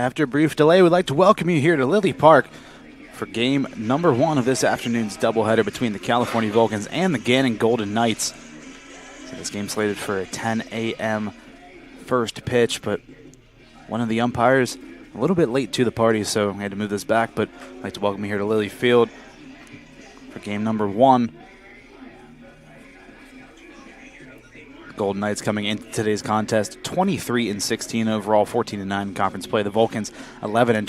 After a brief delay, we'd like to welcome you here to Lily Park for game number 1 of this afternoon's doubleheader between the California Vulcans and the Gannon Golden Knights. So this game's slated for a 10 a.m. first pitch, but one of the umpires a little bit late to the party, so we had to move this back. But I'd like to welcome you here to Lily Field for game number 1. Golden Knights coming into today's contest 23-16 overall, 14-9 in conference play. The Vulcans 11-27,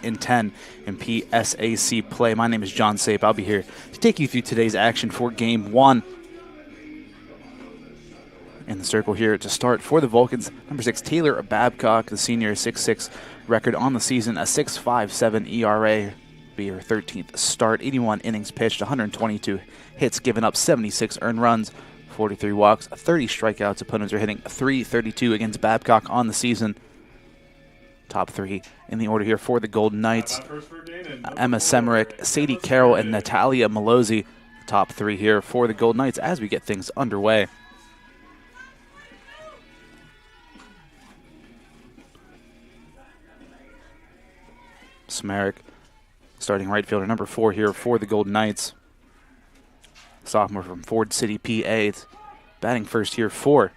8-10 in PSAC play. My name is John Sape. I'll be here to take you through today's action for game 1. In the circle here to start for the Vulcans, number 6 Taylor Babcock, the senior, 6'6" record on the season, a 6.57 ERA. Be her 13th start, 81 innings pitched, 122 hits given up, 76 earned runs, 43 walks, 30 strikeouts. Opponents are hitting .332 against Babcock on the season. Top 3 in the order here for the Golden Knights. Emma Semerick, Sadie Carroll, and Natalia Malozzi. Top 3 here for the Golden Knights as we get things underway. Semerick, starting right fielder, number 4 here for the Golden Knights. Sophomore from Ford City, PA. It's batting first here for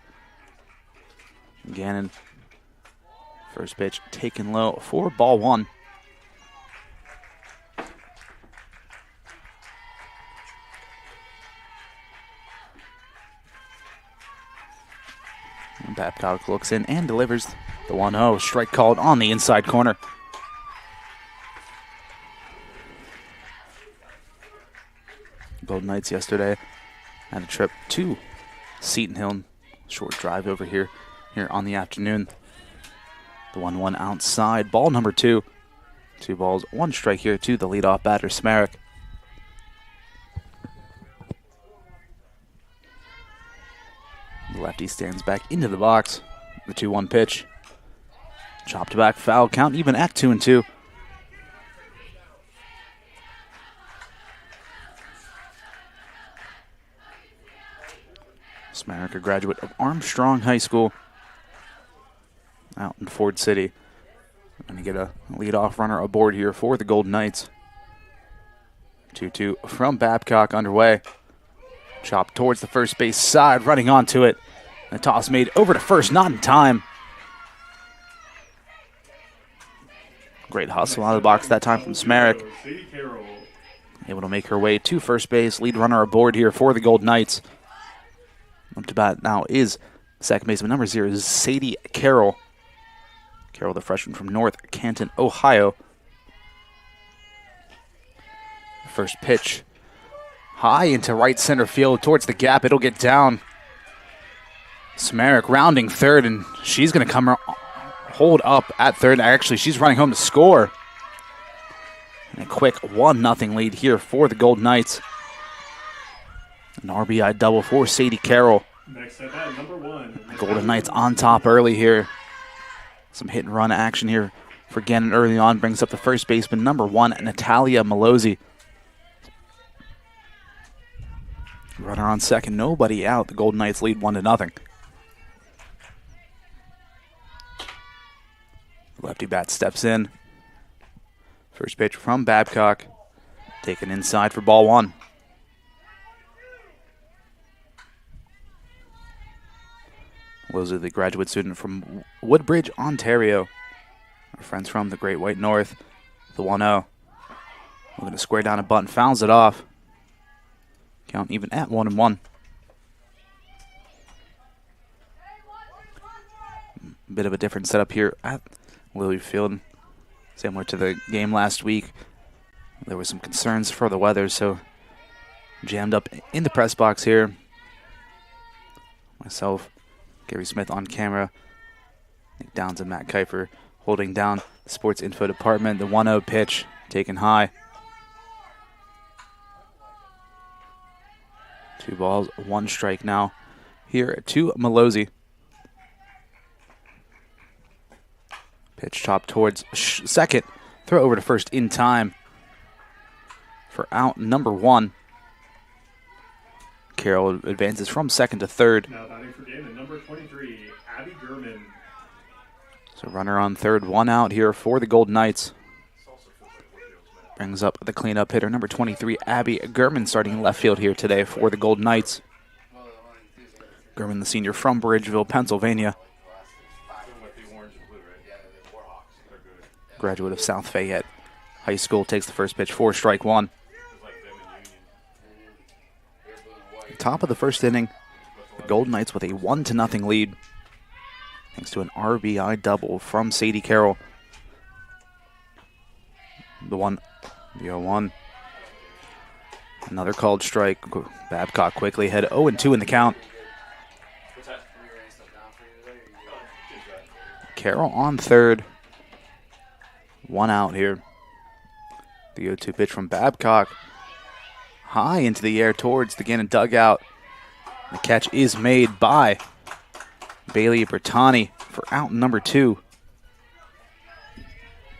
Gannon. First pitch taken low for ball 1. And Babcock looks in and delivers the 1-0. Strike called on the inside corner. Golden Knights yesterday had a trip to Seton Hill. Short drive over here on the afternoon. The 1-1 outside. Ball number 2. 2 balls, 1 strike here to the leadoff batter, Semerick. The lefty stands back into the box. The 2-1 pitch. Chopped back, foul count even at 2-2. Semerick, a graduate of Armstrong High School out in Ford City. Going to get a leadoff runner aboard here for the Golden Knights. 2-2 from Babcock underway. Chopped towards the first base side, running onto it. The toss made over to first, not in time. Great hustle out of the box that time from Semerick. Able to make her way to first base. Lead runner aboard here for the Golden Knights. Up to bat now is second baseman number 0, Sadie Carroll. Carroll, the freshman from North Canton, Ohio. First pitch high into right center field towards the gap. It'll get down. Semerick rounding third, and she's going to come hold up at third. Actually, she's running home to score. And a quick 1-0 lead here for the Golden Knights. An RBI double for Sadie Carroll. Next at bat, number 1. Golden Knights on top early here. Some hit and run action here for Gannon early on. Brings up the first baseman, number 1, Natalia Malozzi. Runner on second, nobody out. The Golden Knights lead 1-0. Lefty bat steps in. First pitch from Babcock. Taken inside for ball 1. Malozzi, the graduate student from Woodbridge, Ontario. Our friends from the Great White North. The 1-0. We're going to square down a bunt, fouls it off. Count even at 1-1. Bit of a different setup here at Lily Field. Similar to the game last week. There were some concerns for the weather, so jammed up in the press box here. Myself, Gary Smith on camera. Nick Downs and Matt Kiefer holding down the sports info department. The 1-0 pitch taken high. 2 balls, 1 strike now here to Malozzi. Pitch chopped towards second. Throw over to first in time for out number 1. Carroll advances from second to third. Now batting for Gannon, number 23, Abby Gurman. So runner on third, one out here for the Golden Knights. Brings up the cleanup hitter, number 23, Abby Gurman, starting left field here today for the Golden Knights. Gurman, the senior from Bridgeville, Pennsylvania. Graduate of South Fayette High School, takes the first pitch for strike one. Top of the first inning, the Golden Knights with a 1-0 lead, thanks to an RBI double from Sadie Carroll. The 0-1. Another called strike. Babcock quickly had 0-2 in the count. Carroll on third. One out here. The 0-2 pitch from Babcock. High into the air towards the Gannon dugout. The catch is made by Bailey Bertani for out number 2.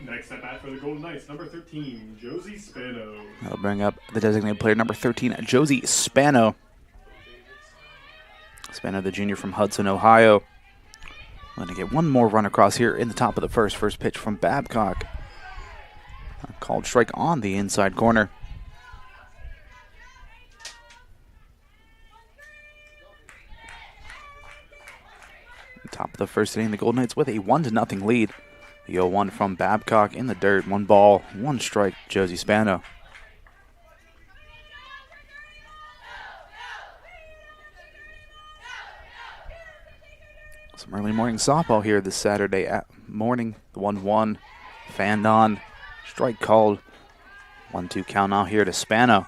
Next at bat for the Golden Knights, number 13, Josie Spano. That'll bring up the designated player, number 13, Josie Spano. Spano, the junior from Hudson, Ohio. Going to get one more run across here in the top of the first. First pitch from Babcock. A called strike on the inside corner. Top of the first inning, the Golden Knights with a 1-0 lead. The 0-1 from Babcock in the dirt. 1 ball, 1 strike, Josie Spano. Some early morning softball here this Saturday morning. The 1-1, fanned on, strike called. 1-2 count now here to Spano.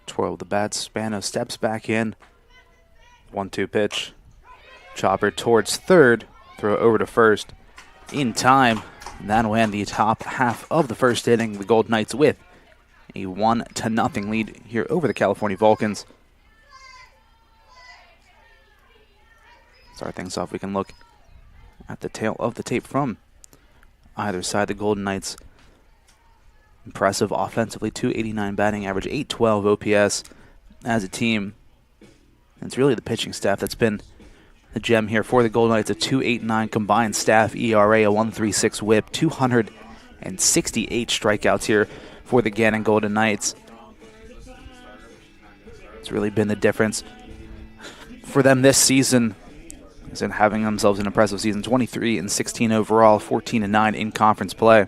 Twirl the bat, Spano steps back in. 1-2 pitch. Chopper towards third. Throw over to first. In time. And that'll end the top half of the first inning. The Golden Knights with a 1-0 lead here over the California Vulcans. Start things off, we can look at the tail of the tape from either side. The Golden Knights impressive offensively, 289 batting average, 812 OPS as a team. And it's really the pitching staff that's been the gem here for the Golden Knights. A 2.89 combined staff ERA, a 1.36 whip, 268 strikeouts here for the Gannon Golden Knights. It's really been the difference for them this season, is in having themselves an impressive season. 23-16 overall, 14-9 in conference play.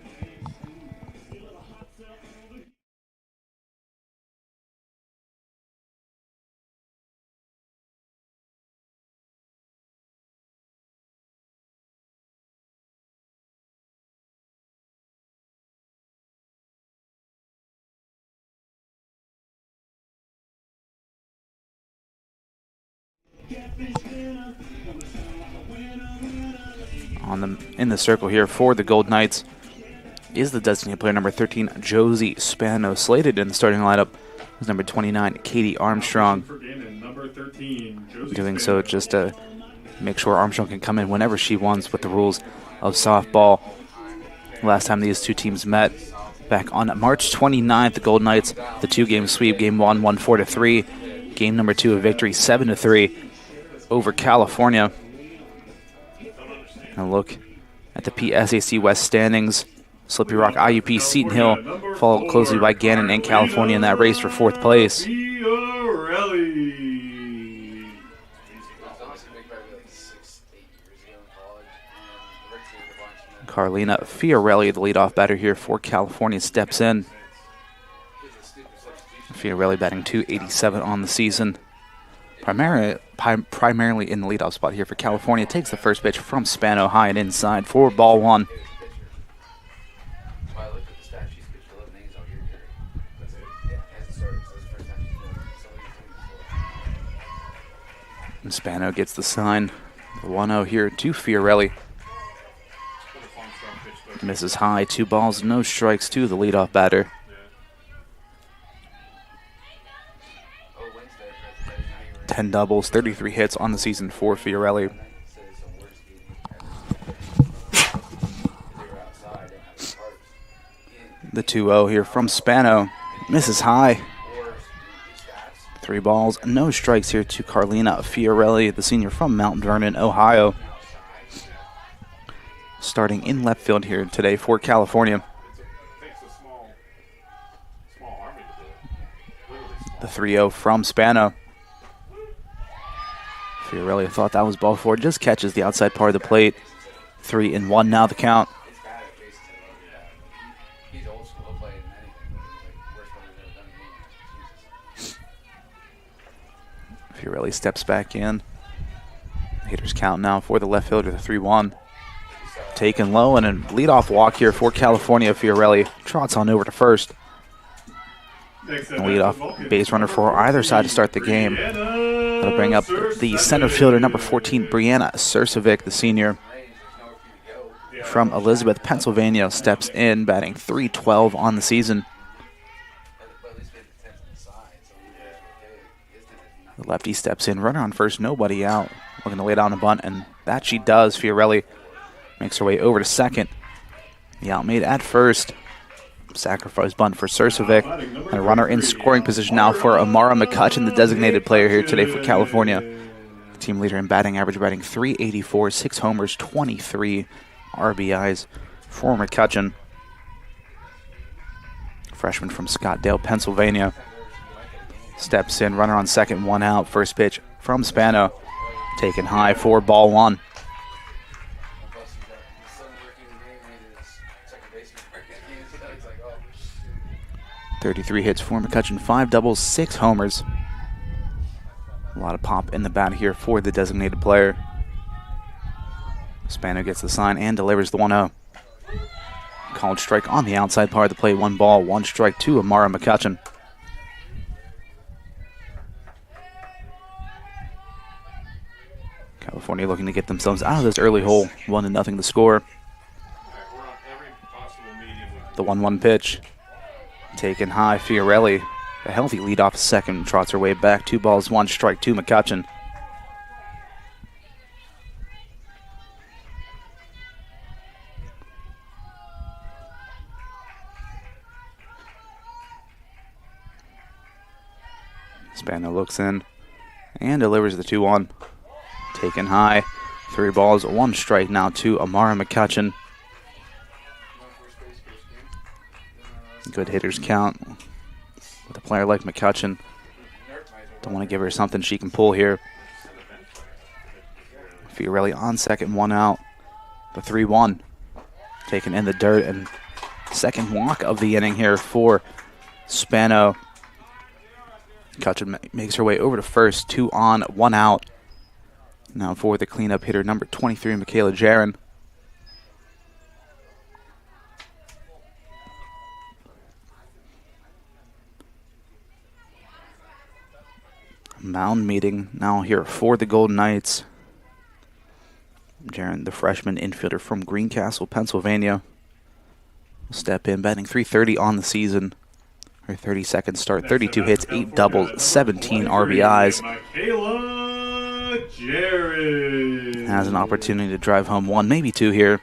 In the circle here for the Golden Knights is the designated player, number 13, Josie Spano. Slated in the starting lineup was number 29, Katie Armstrong. Doing so just to make sure Armstrong can come in whenever she wants with the rules of softball. Last time these two teams met, back on March 29th, the Golden Knights, the 2-game sweep. Game 1 won 4-3. Game number 2, a victory 7-3 over California. And a look at the PSAC West standings. Slippery Rock, IUP, Seton Hill, followed closely by Gannon and California in that race for 4th place. Carlina Fiorelli, the leadoff batter here for California, steps in. Fiorelli batting .287 on the season. Primarily in the leadoff spot here for California. Takes the first pitch from Spano, high and inside for ball 1. And Spano gets the sign. The 1-0 here to Fiorelli. Misses high, 2 balls, no strikes to the leadoff batter. Ten doubles, 33 hits on the season for Fiorelli. The 2-0 here from Spano. Misses high. 3 balls, no strikes here to Carlina Fiorelli, the senior from Mount Vernon, Ohio. Starting in left field here today for California. The 3-0 from Spano. Fiorelli thought that was ball 4, just catches the outside part of the plate. 3-1 now the count. Fiorelli steps back in. Hitters count now for the left fielder, the 3-1. Taken low and a leadoff walk here for California. Fiorelli trots on over to first. Leadoff base runner for either side to start the game. That'll bring up the center fielder, number 14, Brianna Sursovic, the senior from Elizabeth, Pennsylvania, steps in, batting .312 on the season. The lefty steps in, runner on first, nobody out. Looking to lay down a bunt, and that she does. Fiorelli makes her way over to second. The out made at first. Sacrifice bunt for Sursovic. And a runner in scoring position now for Amara McCutcheon, the designated player here today for California. The team leader in batting average, batting .384, 6 homers, 23 RBIs for McCutcheon. Freshman from Scottdale, Pennsylvania. Steps in, runner on second, 1 out. First pitch from Spano. Taken high for ball 1. 33 hits for McCutcheon, 5 doubles, 6 homers. A lot of pop in the bat here for the designated player. Spano gets the sign and delivers the 1-0. Called strike on the outside part of the plate. 1 ball, 1 strike to Amara McCutcheon. California looking to get themselves out of this early hole. 1-0 the score. The 1-1 pitch. Taken high, Fiorelli. A healthy leadoff second, trots her way back. 2 balls, 1 strike to McCutcheon. Spano looks in and delivers the 2-1. Taken high, 3 balls, 1 strike now to Amara McCutcheon. Good hitters count with a player like McCutcheon. Don't want to give her something she can pull here. Fiorelli on second, 1 out. The 3-1 taken in the dirt, and second walk of the inning here for Spano. McCutcheon makes her way over to first, 2 on, 1 out. Now for the cleanup hitter, number 23, Michaela Jaron. Mound meeting now here for the Golden Knights. Jaron, the freshman infielder from Greencastle, Pennsylvania, will step in, batting .330 on the season. Her 32nd start, 32 hits, 8 doubles, 17 RBIs. Has an opportunity to drive home 1, maybe 2 here.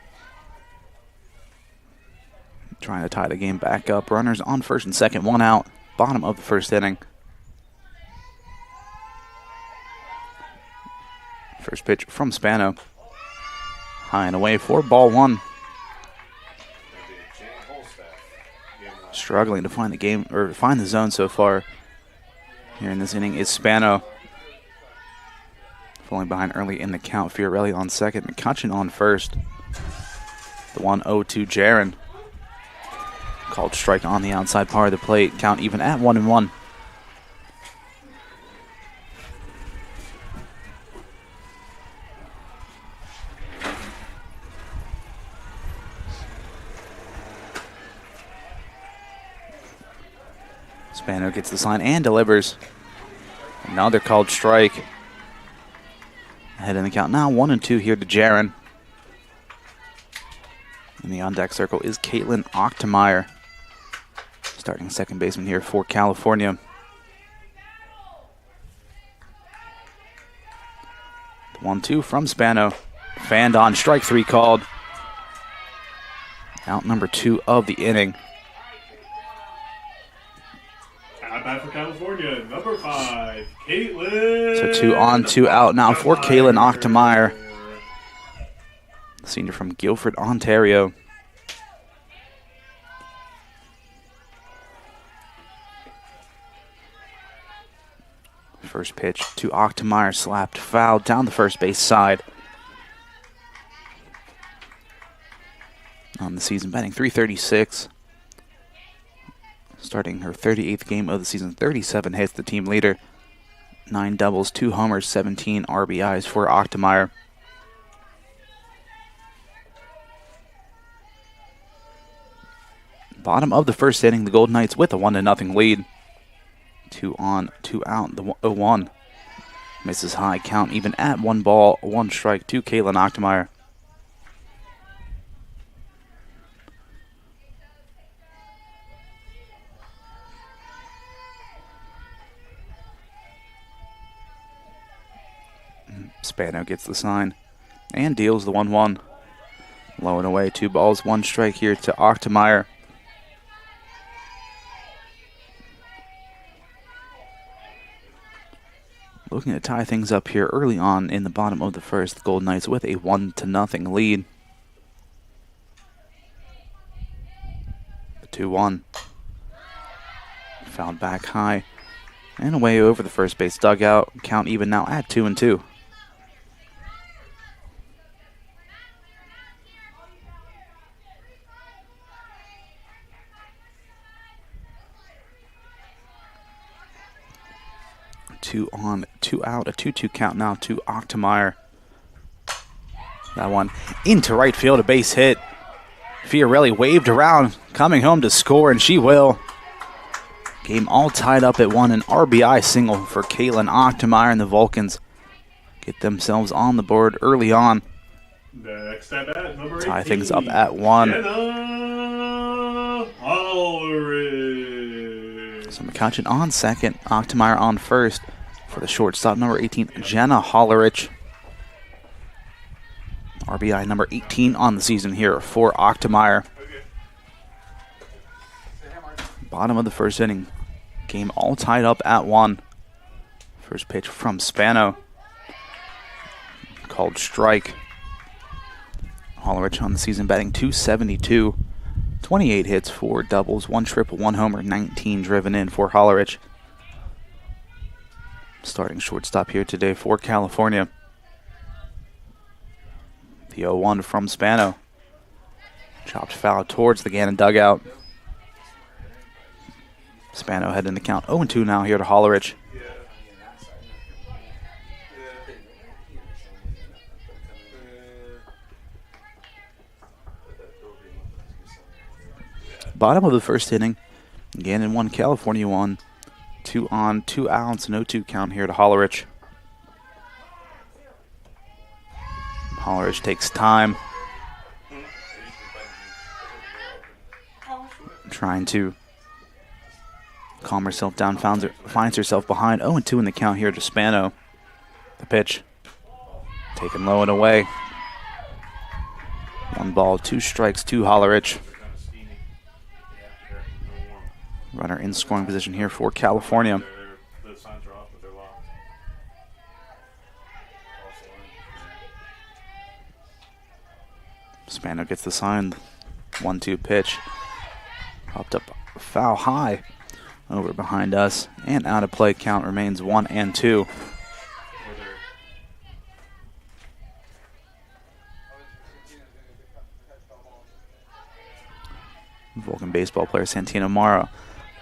Trying to tie the game back up. Runners on first and second, 1 out. Bottom of the first inning. First pitch from Spano. High and away for ball 1. Struggling to find the game, or find the zone so far here in this inning is Spano. Falling behind early in the count. Fiorelli on second, McCutcheon on first. The 1-0 to Jaron. Called strike on the outside part of the plate. Count even at 1-1. Spano gets the sign and delivers. Another called strike. Ahead in the count now, 1-2 here to Jaron. In the on-deck circle is Caitlin Ochtemeyer, starting second baseman here for California. The 1-2 from Spano. Fanned on, strike 3 called. Out number 2 of the inning. At bat for California, number 5, Caitlin. So 2 on, 2 out now for Kaylin Ochtemeyer, senior from Guildford, Ontario. First pitch to Ochtemeyer, slapped foul down the first base side. On the season, batting .336. Starting her 38th game of the season, 37 hits, the team leader. 9 doubles, 2 homers, 17 RBIs for Ochtemeyer. Bottom of the first inning, the Golden Knights with a 1-0 lead. 2 on, 2 out, the 0-1. Misses high, count even at 1 ball, 1 strike to Kaylin Ochtemeyer. Spano gets the sign and deals the 1-1. Low and away, 2 balls, 1 strike here to Ochtemeyer. Looking to tie things up here early on in the bottom of the first. The Golden Knights with a 1-0 lead. The 2-1. Fouled back high and away over the first base dugout. Count even now at 2-2. Two on, 2 out, a 2-2 count now to Ochtemeyer. That one into right field, a base hit. Fiorelli waved around, coming home to score, and she will. Game all tied up at 1, an RBI single for Kaylin Ochtemeyer, and the Vulcans get themselves on the board early on. Next at bat, number 18. Tie things up at 1. Jenna Hollerich. So McCutcheon on second, Ochtemeyer on first for the shortstop, number 18, Jenna Hollerich. RBI number 18 on the season here for Ochtemeyer. Bottom of the first inning. Game all tied up at 1. First pitch from Spano. Called strike. Hollerich on the season batting .272. 28 hits, 4 doubles, 1 triple, 1 homer, 19 driven in for Hollerich. Starting shortstop here today for California. The 0-1 from Spano. Chopped foul towards the Gannon dugout. Spano heading the count 0-2 now here to Hollerich. Bottom of the first inning. Gannon 1, California 1. 2 on, 2 outs, no 2 count here to Hollerich. Hollerich takes time. Trying to calm herself down, finds herself behind 0-2 in the count here to Spano. The pitch taken low and away. 1 ball, 2 strikes to Hollerich. Runner in scoring position here for California. Spano gets the sign. 1-2 pitch. Popped up foul high over behind us. And out of play. Count remains 1-2. Vulcan baseball player Santino Mara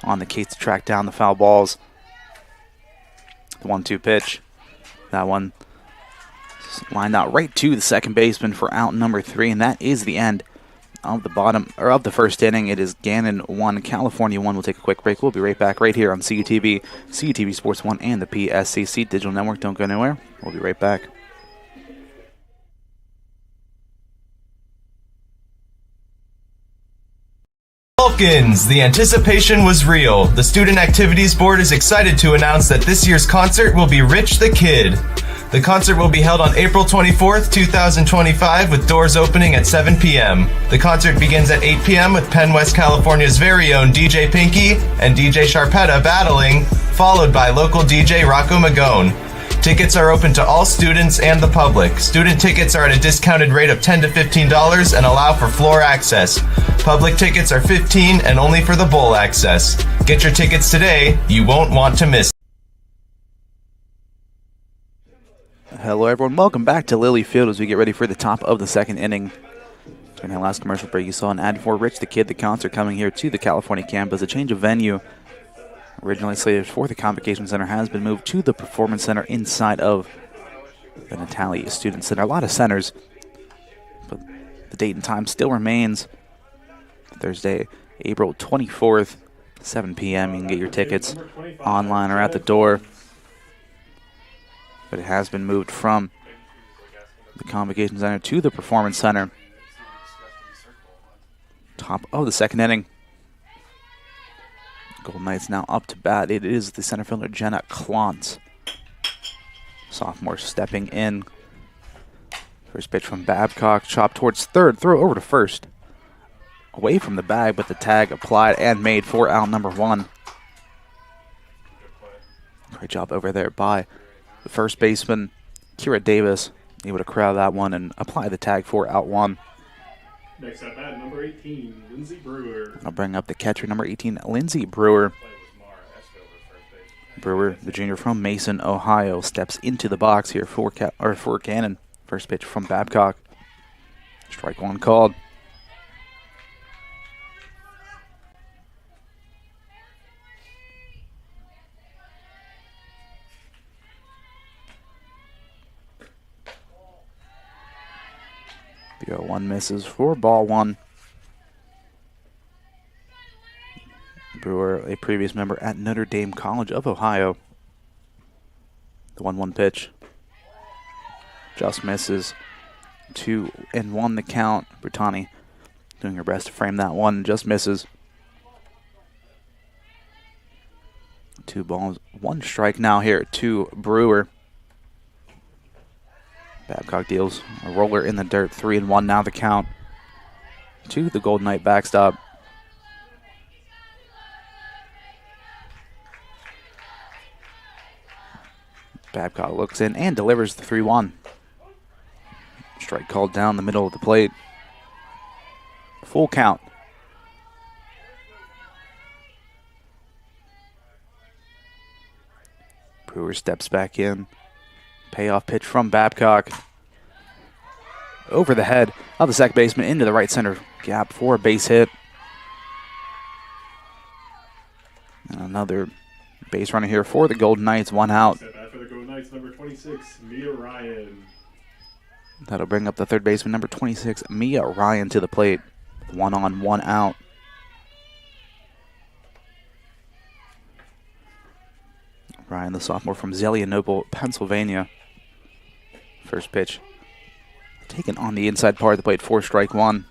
on the case to track down the foul balls. The 1-2 pitch. That one lined out right to the second baseman for out number 3, and that is the end of the first inning. It is Gannon 1, California 1. We'll take a quick break. We'll be right back right here on CTV, CTV Sports 1, and the PSCC Digital Network. Don't go anywhere. We'll be right back. Vulcans, the anticipation was real. The Student Activities Board is excited to announce that this year's concert will be Rich the Kid. The concert will be held on April 24th, 2025, with doors opening at 7 p.m. The concert begins at 8 p.m. with Penn West California's very own DJ Pinky and DJ Sharpetta battling, followed by local DJ Rocco Magone. Tickets are open to all students and the public. Student tickets are at a discounted rate of $10 to $15 and allow for floor access. Public tickets are $15 and only for the bowl access. Get your tickets today. You won't want to miss. Hello, everyone. Welcome back to Lilly Field as we get ready for the top of the second inning. During that last commercial break, you saw an ad for Rich the Kid, the concert coming here to the California campus. A change of venue. Originally slated for the Convocation Center has been moved to the Performance Center inside of the Natali Student Center. A lot of centers, but the date and time still remains Thursday, April 24th, 7 p.m. You can get your tickets online or at the door. But it has been moved from the Convocation Center to the Performance Center. Top of the second inning. Golden Knights now up to bat. It is the center fielder Jenna Klontz. Sophomore stepping in. First pitch from Babcock. Chop towards third. Throw over to first. Away from the bag, but the tag applied and made for out number one. Great job over there by the first baseman, Kira Davis, able to crowd that one and apply the tag for out one. Next at bat, number 18, Lindsey Brewer. I'll bring up the catcher, number 18, Lindsey Brewer. Brewer, the junior from Mason, Ohio, steps into the box here for Gannon. First pitch from Babcock. Strike one called. The 0-1 misses for ball one. Brewer, a previous member at Notre Dame College of Ohio. The 1-1 pitch. Just misses. 2-1 the count. Bertani doing her best to frame that one. Just misses. 2 balls, 1 strike now here to Brewer. Babcock deals a roller in the dirt. 3-1 now the count to the Golden Knight backstop. Babcock looks in and delivers the 3-1. Strike called down the middle of the plate. Full count. Brewer steps back in. Payoff pitch from Babcock. Over the head of the second baseman into the right center gap for a base hit. And another base runner here for the Golden Knights. 1 out. Step back for the Golden Knights, number 26, Mia Ryan. That'll bring up the third baseman, number 26, Mia Ryan, to the plate. 1 on, 1 out. Ryan, the sophomore from Zelienople, Pennsylvania. First pitch taken on the inside part of the plate for strike one.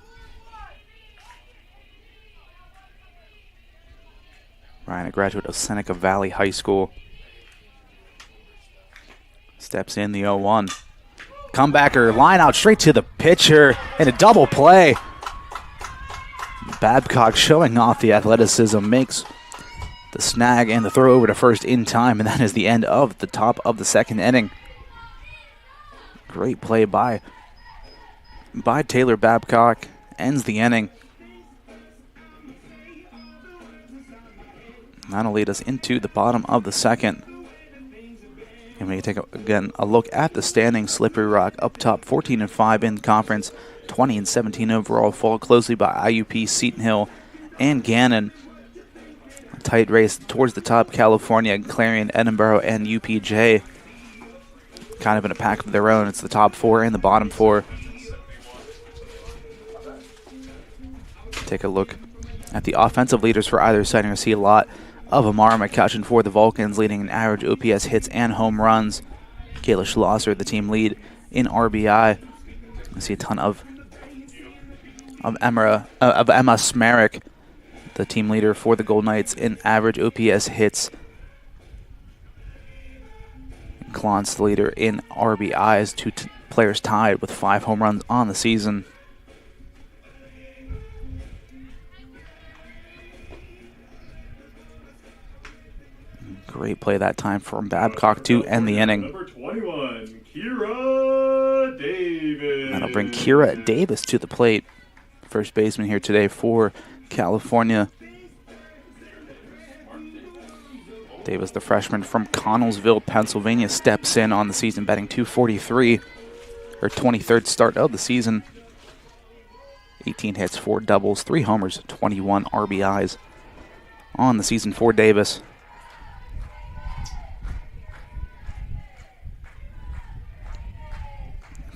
Ryan, a graduate of Seneca Valley High School. Steps in the 0-1. Comebacker, line out straight to the pitcher, and a double play. Babcock showing off the athleticism, makes the snag and the throw over to first in time, and that is the end of the top of the second inning. Great play by Taylor Babcock. Ends the inning. That'll lead us into the bottom of the second. And we take again a look at the standings. Slippery Rock up top, 14-5 in conference, 20-17 overall, followed closely by IUP, Seton Hill, and Gannon. A tight race towards the top, California, Clarion, Edinburgh, and UPJ. Kind of in a pack of their own. It's the top 4 and the bottom 4. Take a look at the offensive leaders for either side. You're going to see a lot of Amara McCutcheon for the Vulcans, leading an average OPS hits and home runs. Kayla Schlosser, the team lead in RBI. You see a ton of Emma Smarik, the team leader for the Golden Knights in average OPS hits. Klon's the leader in RBIs, two players tied with 5 home runs on the season. Great play that time from Babcock to end the inning. Number 21, Kira Davis. That'll bring Kira Davis to the plate. First baseman here today for California. Davis, the freshman from Connellsville, Pennsylvania, steps in on the season, batting .243, her 23rd start of the season. 18 hits, 4 doubles, 3 homers, 21 RBIs on the season for Davis.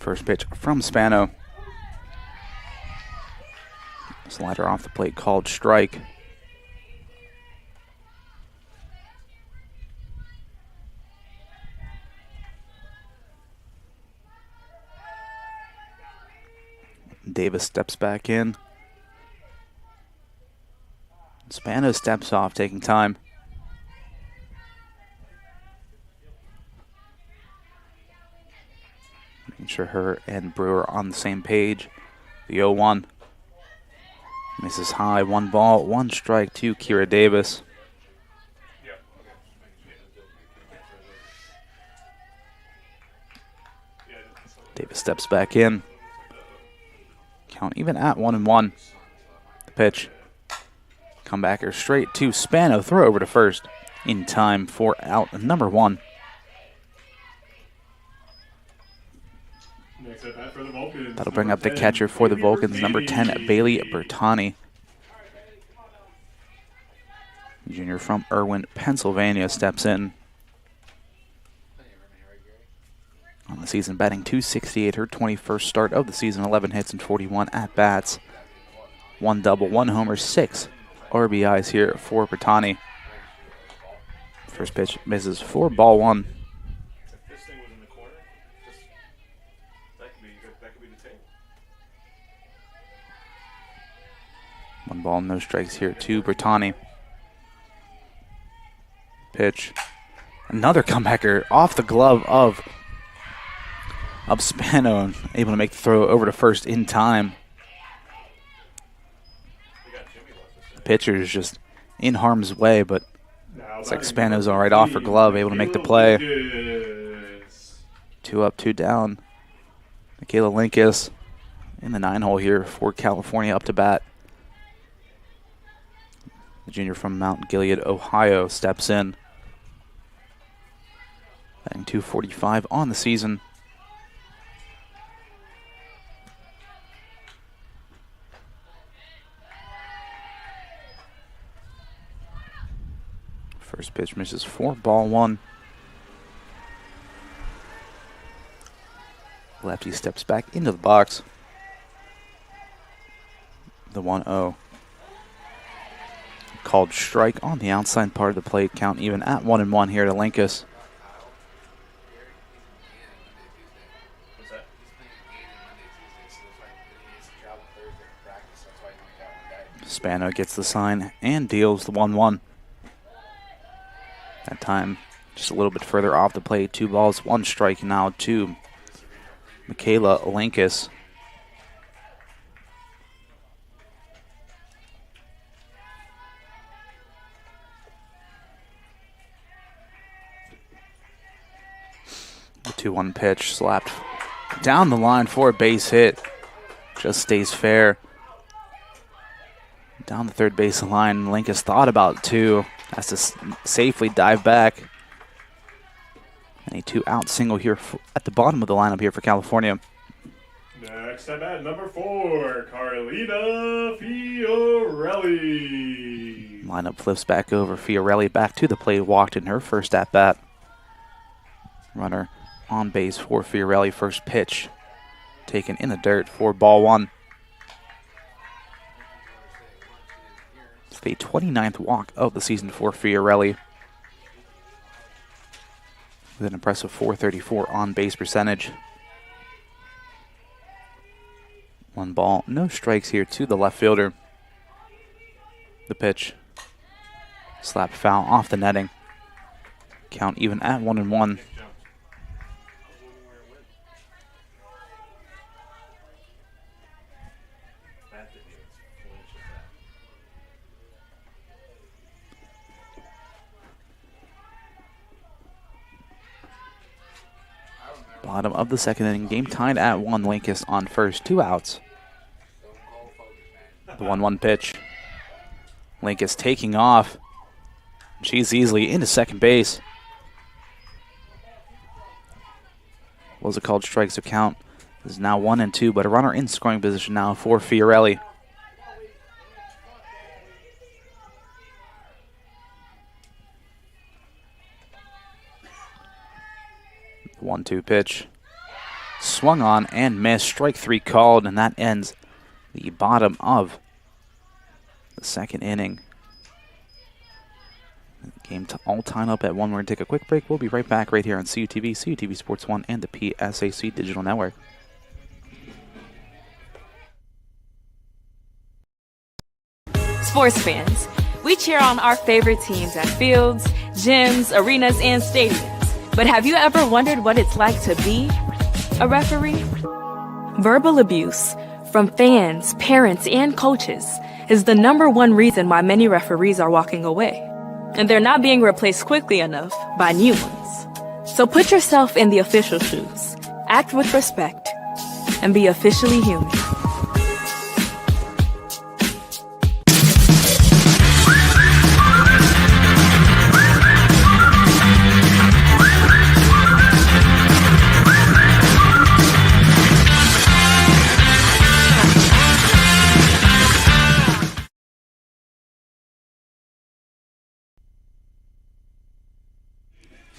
First pitch from Spano. Slider off the plate called strike. Davis steps back in. Spano steps off, taking time. Making sure her and Brewer are on the same page. The 0-1. Misses high, 1 ball, 1 strike to Kira Davis. Davis steps back in. Count even at 1-1. The pitch. Comebacker straight to Spano. Throw over to first in time for out number 1. Next at bat for the Vulcans. That'll bring up the catcher for the Vulcans, number 10, Bailey Bertani. Junior from Irwin, Pennsylvania, steps in. On the season, batting .268, her 21st start of the season, 11 hits and 41 at-bats. 1 double, 1 homer, 6 RBIs here for Bertani. First pitch misses for ball 1. One ball, no strikes here to Bertani. Pitch. Another comebacker off the glove of Spano, able to make the throw over to first in time. The pitcher is just in harm's way, but it's like Spano's all right off her glove, able to make the play. 2 up, 2 down. Michaela Linkus in the 9-hole here for California, up to bat. The junior from Mount Gilead, Ohio, steps in. Batting .245 on the season. First pitch misses for ball 1. Lefty steps back into the box. The 1-0. Called strike on the outside part of the plate. Count even at 1-1 here to Linkus. Spano gets the sign and deals the 1-1. That time just a little bit further off the plate. 2 balls, 1 strike now to Michaela Linkus. The 2-1 pitch slapped down the line for a base hit. Just stays fair. Down the third base line, Linkus thought about 2. Has to safely dive back. And a 2-out single here at the bottom of the lineup here for California. Next at bat, number 4, Carlina Fiorelli. Lineup flips back over. Fiorelli back to the plate, walked in her first at bat. Runner on base for Fiorelli. First pitch taken in the dirt for ball 1. It's the 29th walk of the season for Fiorelli, with an impressive .434 on base percentage. 1 ball, no strikes here to the left fielder. The pitch slapped foul off the netting. Count even at 1-1. Bottom of the second inning, game tied at 1. Linkous on first, 2 outs. The 1-1 pitch. Linkous taking off. She's easily into second base. What was it called? Strike, so count is now 1-2, but a runner in scoring position now for Fiorelli. The 1-2 pitch. Swung on and missed. Strike 3 called, and that ends the bottom of the second inning. Game all tied up at 1. We're going to take a quick break. We'll be right back right here on CUTV, CUTV Sports 1, and the PSAC Digital Network. Sports fans, we cheer on our favorite teams at fields, gyms, arenas, and stadiums. But have you ever wondered what it's like to be a referee? Verbal abuse from fans, parents, and coaches is the #1 reason why many referees are walking away. And they're not being replaced quickly enough by new ones. So put yourself in the official shoes, act with respect, and be officially human.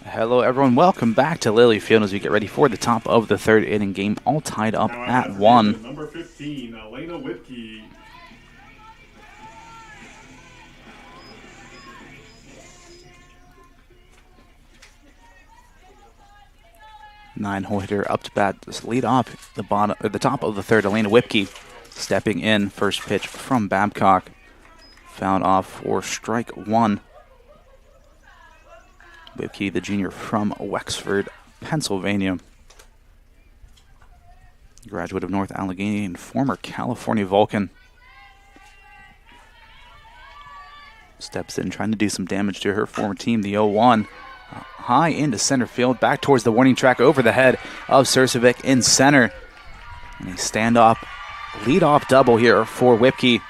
Hello, everyone. Welcome back to Lily Field as we get ready for the top of the third inning. Game all tied up at 1. Number 15, Elena Whipke. Nine-hole hitter up to bat, just lead off the bottom, or the top of the third. Elena Whipke stepping in. First pitch from Babcock, fouled off for strike 1. Whipke, the junior from Wexford, Pennsylvania. Graduate of North Allegheny and former California Vulcan. Steps in, trying to do some damage to her former team, the 0-1. High into center field, back towards the warning track, over the head of Sursovic in center. And a standoff, lead-off double here for Whipke.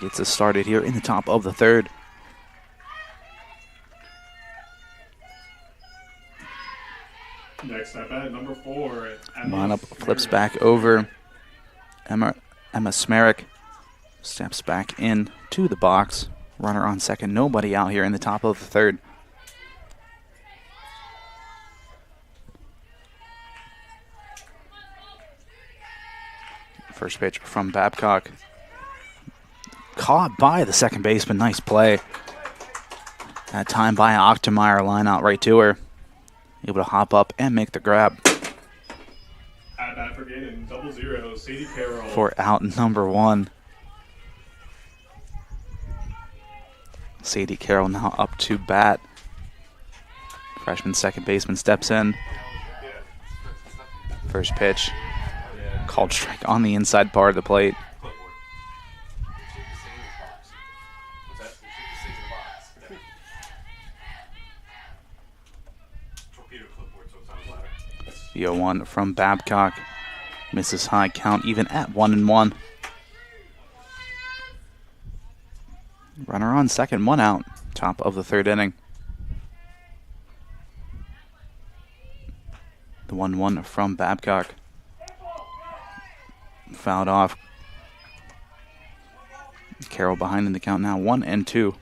Gets us started here in the top of the third. Next at bat, number 4. Lineup flips back over. Emma Smerrick steps back in to the box. Runner on second, nobody out here in the top of the third. First pitch from Babcock. Caught by the second baseman, nice play. That time by Ochtermeyer, line out right to her. Able to hop up and make the grab. At bat for Gannon, 0-0, Sadie Carroll. For out number 1. Sadie Carroll now up to bat. Freshman second baseman steps in. First pitch. Called strike on the inside part of the plate. The 0-1 from Babcock. Misses high, count even at 1-1. Runner on second, 1 out. Top of the third inning. The 1-1 from Babcock. Fouled off. Carroll behind in the count now, 1-2.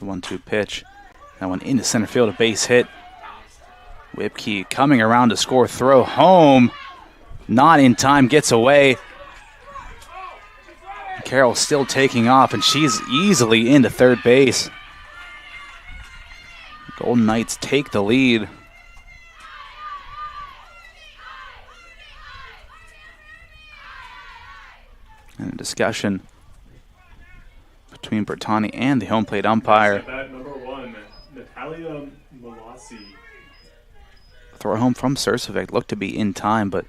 The 1-2 pitch. That one into center field, a base hit. Whipke coming around to score, throw home. Not in time, gets away. Carroll still taking off, and she's easily into third base. Golden Knights take the lead. And a discussion between Bertani and the home plate umpire. At number 1, Natalia Malassi. Throw home from Sursovic looked to be in time, but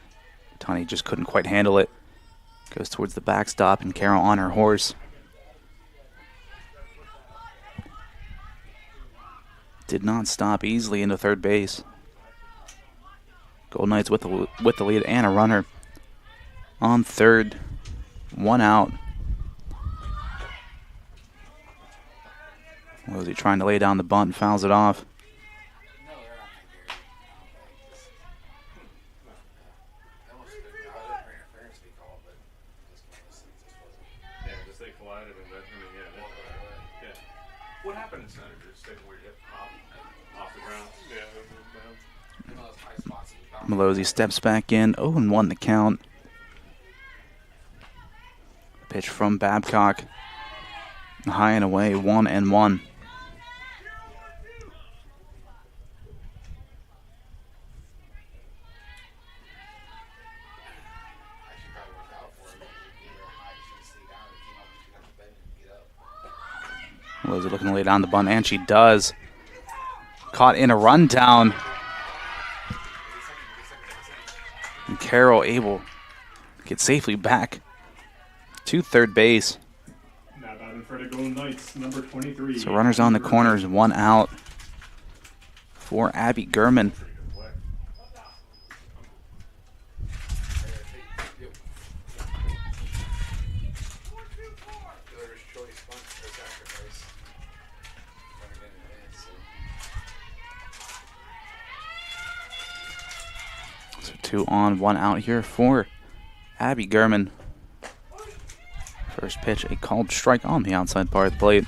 Tani just couldn't quite handle it. Goes towards the backstop, and Carol on her horse. Did not stop easily into third base. Golden Knights with the lead and a runner on third. 1 out. Was he trying to lay down the bunt and fouls it off? What happened in center? Just where you hit off the ground? Yeah, Malozzi steps back in. 0-1 the count. Pitch from Babcock. High and away. 1-1. Malozzi looking to lay down the bunt, and she does. Caught in a rundown. And Carroll able to get safely back to third base. Now batting for the Golden Knights, number 23. So runners on the corners, 1 out for Abby Gurman. So 2 on, 1 out here for Abby Gurman. First pitch, a called strike on the outside part of the plate.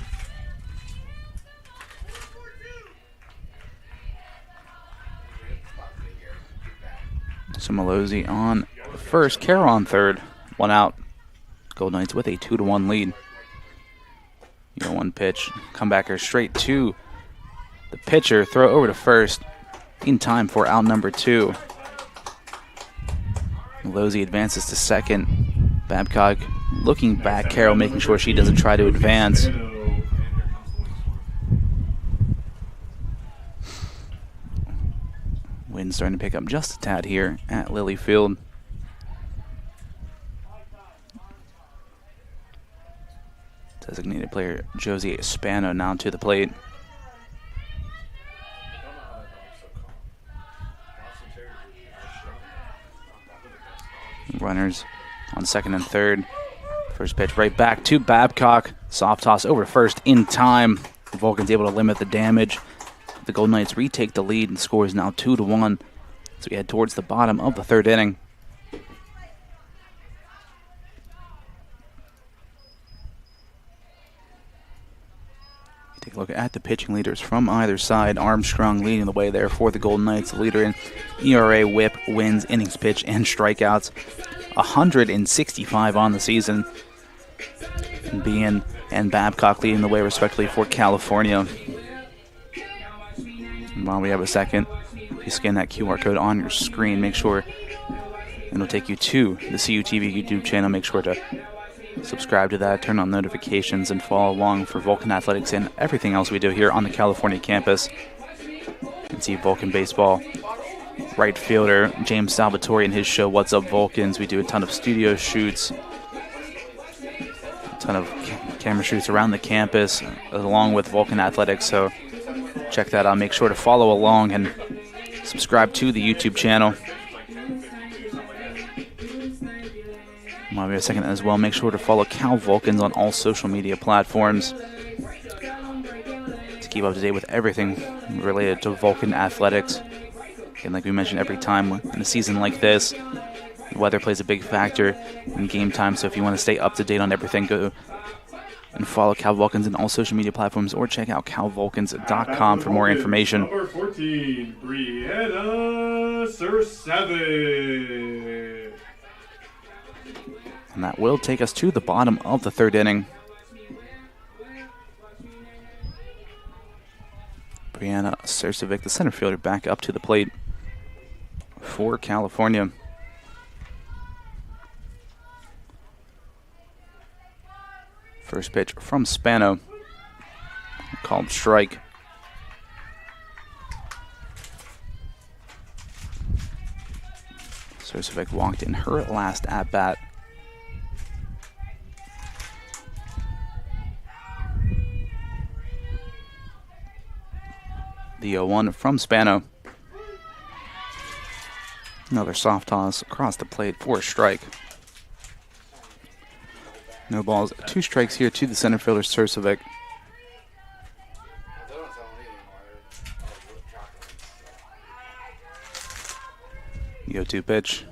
So Malozzi on first, Carroll on third, 1 out. Golden Knights with a 2-1 lead. 1 pitch, comebacker straight to the pitcher, throw over to first in time for out number 2. Malozzi advances to second. Babcock looking back, Carroll making sure she doesn't try to advance. Wind starting to pick up just a tad here at Lilly Field. Designated player Josie Spano now to the plate. Runners on second and third. First pitch right back to Babcock. Soft toss over to first in time. The Vulcan's able to limit the damage. The Golden Knights retake the lead and score is now 2-1. So we head towards the bottom of the third inning. Take a look at the pitching leaders from either side. Armstrong leading the way there for the Golden Knights. The leader in ERA, whip, wins, innings pitched, and strikeouts. 165 on the season. And Bean and Babcock leading the way respectively for California. And while we have a second, you scan that QR code on your screen. Make sure it'll take you to the CUTV YouTube channel. Make sure to subscribe to that, turn on notifications, and follow along for Vulcan Athletics and everything else we do here on the California campus. You can see Vulcan Baseball right fielder James Salvatore and his show What's Up Vulcans. We do a ton of studio shoots, a ton of camera shoots around the campus along with Vulcan Athletics, so check that out. Make sure to follow along and subscribe to the YouTube channel. While we have a second as well, make sure to follow Cal Vulcans on all social media platforms to keep up to date with everything related to Vulcan athletics. And like we mentioned every time in a season like this, the weather plays a big factor in game time. So if you want to stay up to date on everything, go and follow Cal Vulcans on all social media platforms or check out calvulcans.com for more information. Number 14, Brianna Surseven. And that will take us to the bottom of the third inning. Brianna Sursevic, the center fielder, back up to the plate for California. First pitch from Spano. Called strike. Sursovic walked in her last at-bat. The 0-1 from Spano. Another soft toss across the plate for a strike. No balls, 2 strikes here to the center fielder, Sursovic. The 0-2 pitch.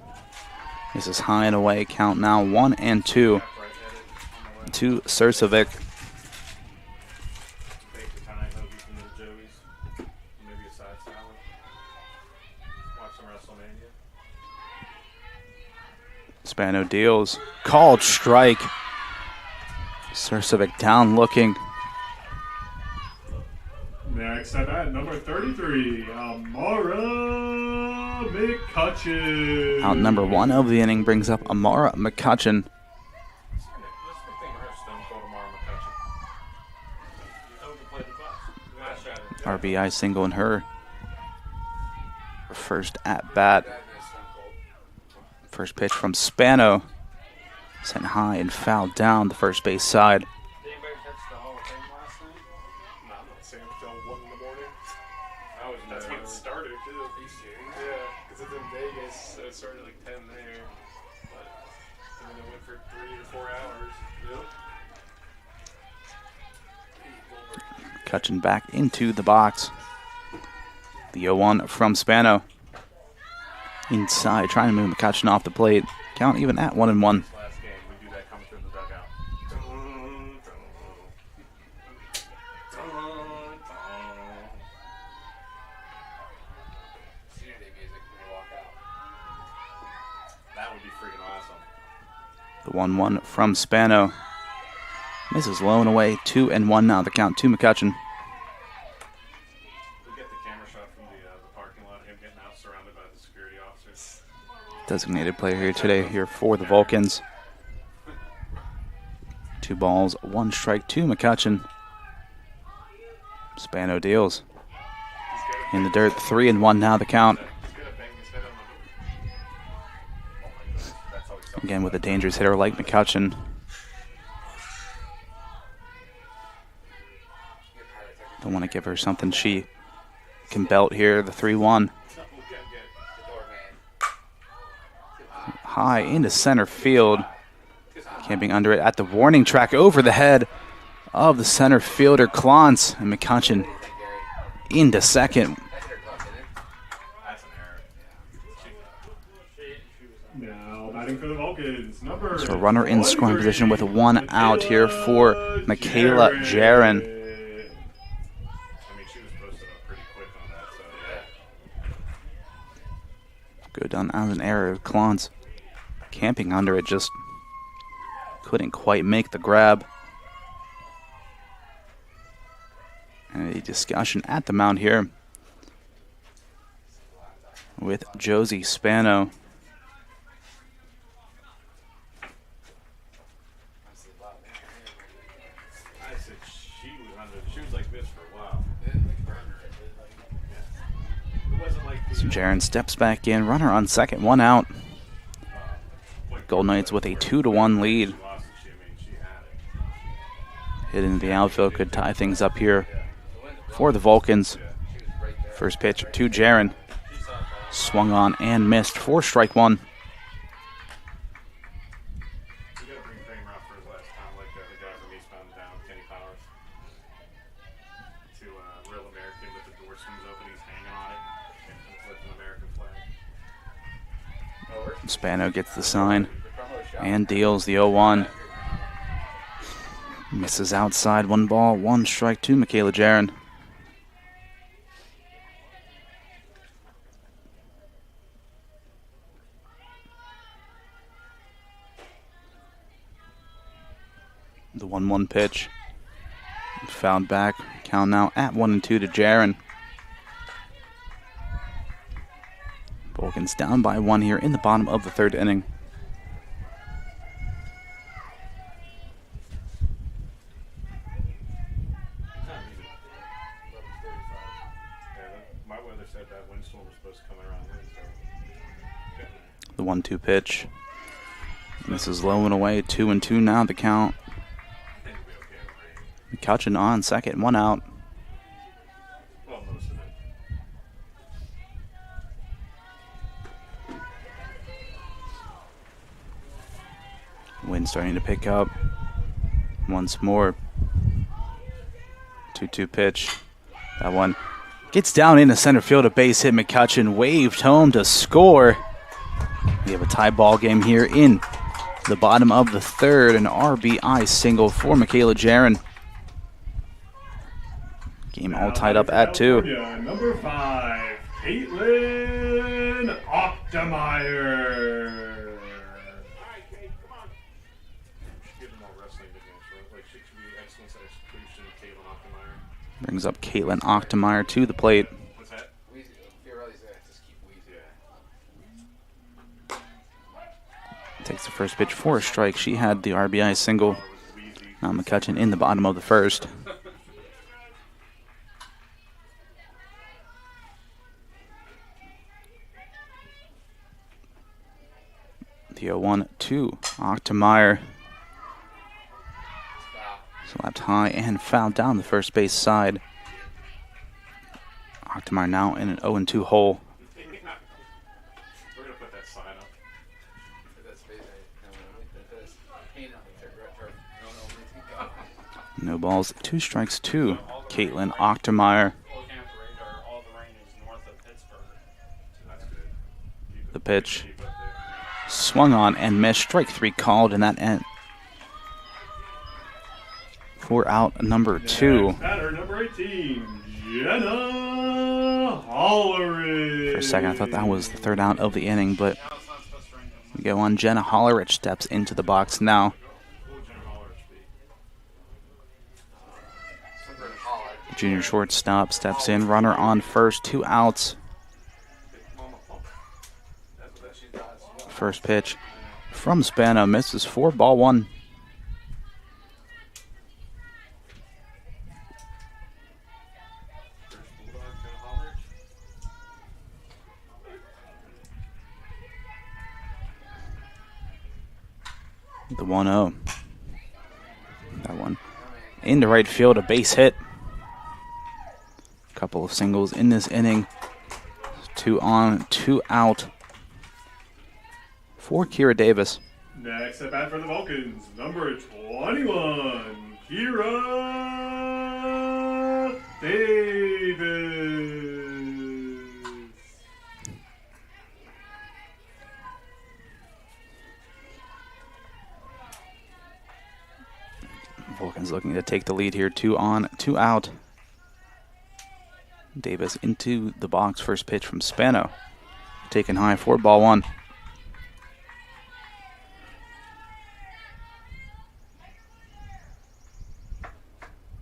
This is high and away. Count now 1-2 to Sursovic. Spano deals. Called strike. Sursovic down looking. Next at bat, number 33, Amara McCutcheon. Out number 1 of the inning brings up Amara McCutcheon. RBI single in her first at bat. First pitch from Spano. Sent high and fouled down the first base side. Did anybody catch the Hall of Fame last night? No, I'm not saying until 1 in the morning. That's when it started, too. Yeah, because it's in Vegas, so it started like 10 there. And then it went for 3 to 4 hours. Yep. McCutcheon back into the box. The 0-1 from Spano. Inside, trying to move McCutcheon off the plate. Count even at 1-1. Last game, we do that coming through the dugout. That would be freaking awesome. The 1-1 from Spano. Misses low and away. 2-1 now. The count to McCutcheon. We get the camera shot from the parking lot, him getting out surrounded by the security officers. Designated player here today here for the Vulcans. 2 balls, 1 strike to McCutcheon. Spano deals. In the dirt, 3-1 now the count. Again with a dangerous hitter like McCutcheon. Don't want to give her something she can belt here. The 3-1. High into center field. Camping under it at the warning track over the head of the center fielder, Clance. And McCutcheon into second. Now batting for the Vulcans, number So a runner in scoring position with 1 out here for Michaela Jaron. I mean, she was posted up pretty quick on that, so yeah. Go down as an error. Clance camping under it, just couldn't quite make the grab. And a discussion at the mound here with Josie Spano. I said she was like this for a while. It wasn't like So Jaron steps back in, runner on second, 1 out. Gold Knights with a 2-1 lead. Hit into the outfield could tie things up here for the Vulcans. First pitch to Jaron. Swung on and missed for strike 1. We gotta bring Kramer out for his last time, like the guy from Eastbound and Down, Kenny Powers. To Real American with the door swings open, he's hanging on it, and flips an American flag. Spano gets the sign and deals the 0-1. Misses outside, 1 ball, 1 strike to Michaela Jaron. The 1-1 pitch. Fouled back. Count now at 1-2 to Jaron. Vulcans down by 1 here in the bottom of the 3rd inning. My weather said that windstorm was supposed to come around here, so The 1-2 pitch. This is low and away. 2-2 now the count. McCutcheon on second, 1 out. Well, most of it. Wind starting to pick up. Once more. 2-2 pitch. That one gets down into center field. A base hit. McCutcheon waved home to score. We have a tie ball game here in the bottom of the third. An RBI single for Michaela Jaron. Game all tied up at 2. Number 5, Caitlin Ochtemeyer. Brings up Caitlin Ochtemeyer to the plate. What's that? Takes the first pitch for a strike. She had the RBI single. Now McCutcheon in the bottom of the first. The 0-1-2. Ochtemeyer slapped high and fouled down the first base side. Ochtemeyer now in an 0-2 hole. We're going to put that sign up. No balls, 2 strikes to Caitlin Ochtemeyer. All the rain is north of Pittsburgh. That's good. The pitch Keep up there. swung on and missed. Strike 3 called, and that end. 4 out, number 2. Next batter, number 18, Jenna Hollerich. For a second, I thought that was the 3rd out of the inning, but we go on. Jenna Hollerich steps into the box now. The junior shortstop steps in. Runner on first, 2 outs. First pitch from Spano misses 4, ball 1. The 1-0. That one into right field, a base hit. Couple of singles in this inning. 2 on, 2 out for Kira Davis. Next at bat for the Vulcans, number 21, Kira Davis. Vulcan's looking to take the lead here. 2 on, 2 out. Davis into the box. First pitch from Spano. Taken high for ball 1.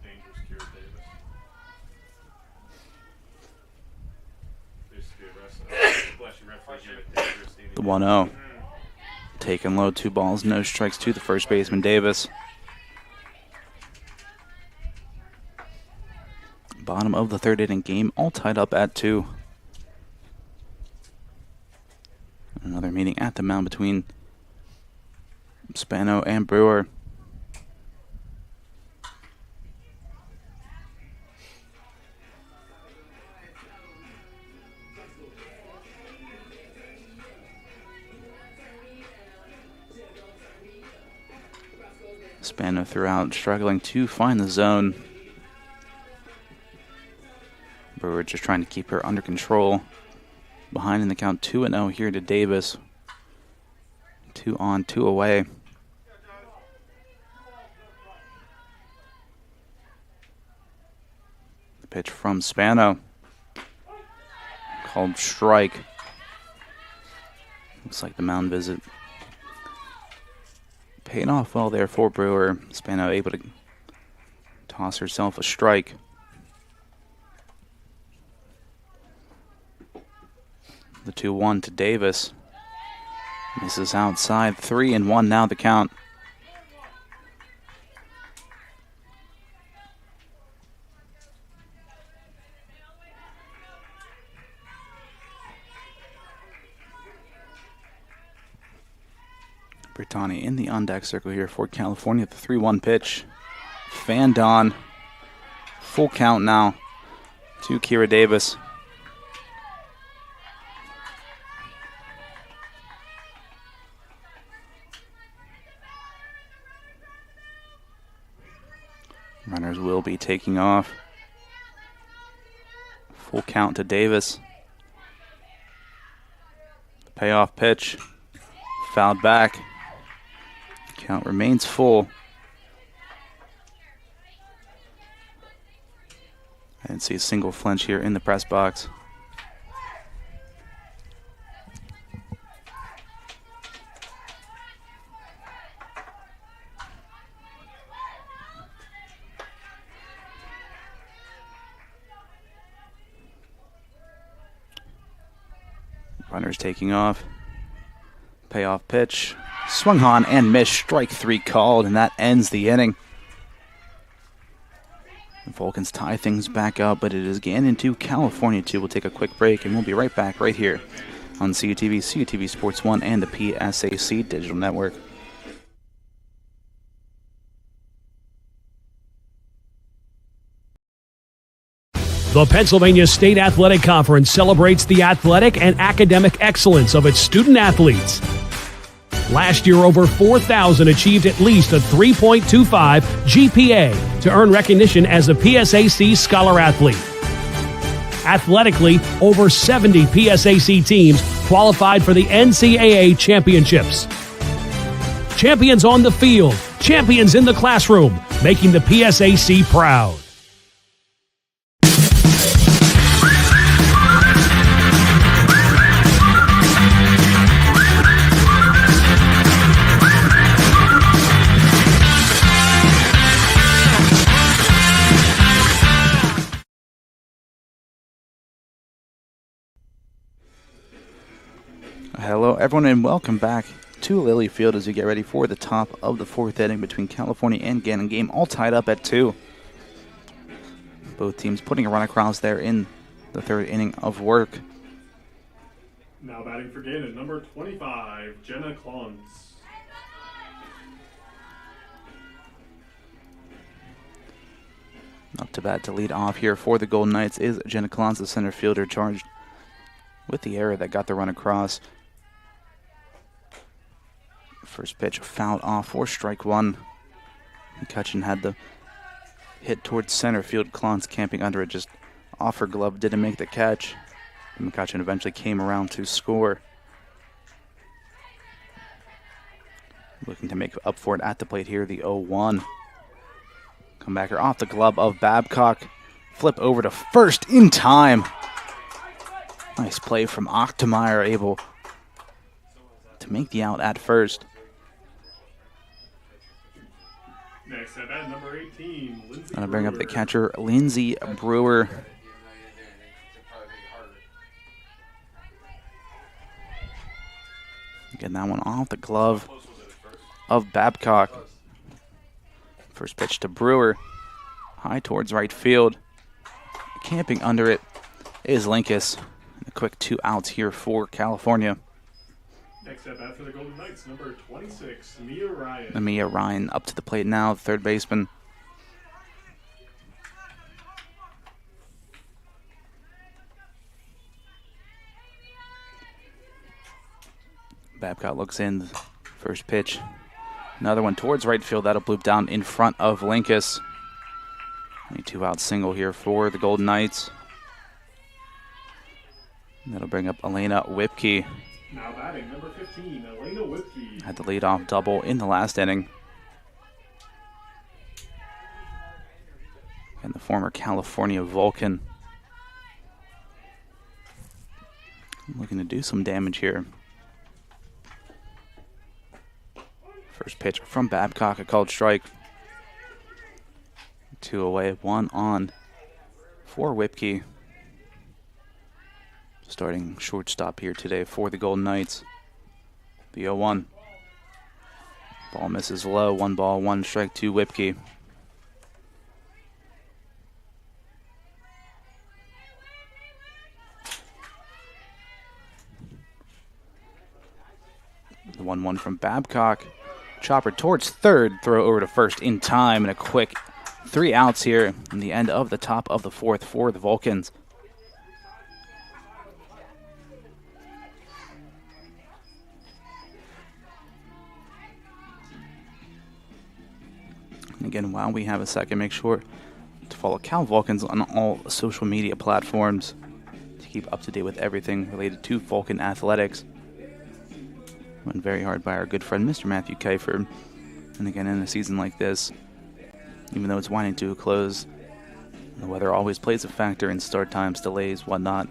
Dangerous Kira Davis. Used to be a wrestler. Flashy referee here at Dangerous Stadium. The 1-0. Taken low, 2 balls, no strikes to the first baseman, Davis. Bottom of the 3rd inning, game all tied up at 2. Another meeting at the mound between Spano and Brewer. Spano throughout, struggling to find the zone. Brewer just trying to keep her under control. Behind in the count, 2-0 here to Davis. 2 on, 2 away. The pitch from Spano. Called strike. Looks like the mound visit paid off well there for Brewer. Spano able to toss herself a strike. The 2-1 to Davis. Misses outside. 3-1 now the count. Bertani in the on-deck circle here for California. The 3-1 pitch. Fanned on. Full count now to Kira Davis. Runners will be taking off. Full count to Davis. Payoff pitch. Fouled back. Count remains full. I didn't see a single flinch here in the press box. Runners taking off. Payoff pitch. Swung on and missed. Strike 3 called, and that ends the inning. The Vulcans tie things back up, but it is Gannon 2, California 2. We'll take a quick break, and we'll be right back right here on CUTV, CUTV Sports 1, and the PSAC Digital Network. The Pennsylvania State Athletic Conference celebrates the athletic and academic excellence of its student athletes. Last year, over 4,000 achieved at least a 3.25 GPA to earn recognition as a PSAC Scholar Athlete. Athletically, over 70 PSAC teams qualified for the NCAA championships. Champions on the field, champions in the classroom, making the PSAC proud. Hello, everyone, and welcome back to Lilly Field as we get ready for the top of the 4th inning between California and Gannon. Game all tied up at 2. Both teams putting a run across there in the 3rd inning of work. Now batting for Gannon, number 25, Jenna Klontz. Up to bat to lead off here for the Golden Knights is Jenna Klontz, the center fielder, charged with the error that got the run across. First pitch fouled off for strike 1. McCutcheon had the hit towards center field. Klontz camping under it, just off her glove, didn't make the catch. And McCutcheon eventually came around to score. Looking to make up for it at the plate here, the 0-1. Comebacker off the glove of Babcock. Flip over to first in time. Nice play from Ochtemeyer, able to make the out at first. Next at bat, number 18, Lindsay Gonna bring up the Brewer. catcher, Lindsay Brewer. Getting that one off the glove of Babcock. First pitch to Brewer. High towards right field. Camping under it is Linkus. A quick 2 outs here for California. Next at bat for the Golden Knights, number 26, Mia Ryan. Mia Ryan up to the plate now, third baseman. Babcock looks in, first pitch. Another one towards right field, that'll bloop down in front of Linkus. A 2-out single here for the Golden Knights. That'll bring up Elena Whipke. Now batting, number 15, Elena Whipke. Had the leadoff double in the last inning. And the former California Vulcan looking to do some damage here. First pitch from Babcock, a called strike. 2 away, 1 on for Whipke. Starting shortstop here today for the Golden Knights. The 0-1. Ball misses low. 1 ball, 1 strike to Whipke. The 1-1 from Babcock. Chopper towards third, throw over to first in time, and a quick 3 outs here in the end of the top of the 4th for the Vulcans. And again, while we have a second, make sure to follow Cal Vulcans on all social media platforms to keep up to date with everything related to Vulcan athletics. Run very hard by our good friend Mr. Matthew Kiefer. And again, in a season like this, even though it's winding to a close, the weather always plays a factor in start times, delays, whatnot.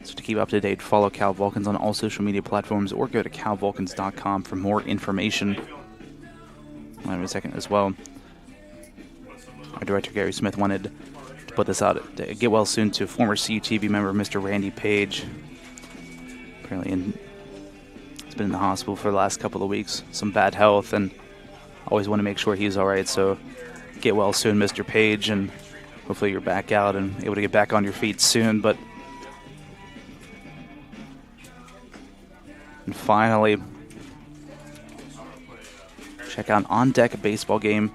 So to keep up to date, follow Cal Vulcans on all social media platforms or go to calvulcans.com for more information. I'll have a second as well. Our director Gary Smith wanted to put this out. Get well soon to former CUTV member Mr. Randy Page. Apparently he's been in the hospital for the last couple of weeks. Some bad health, and always want to make sure he's alright. So get well soon, Mr. Page, and hopefully you're back out and able to get back on your feet soon. And finally, check out On Deck Baseball Game,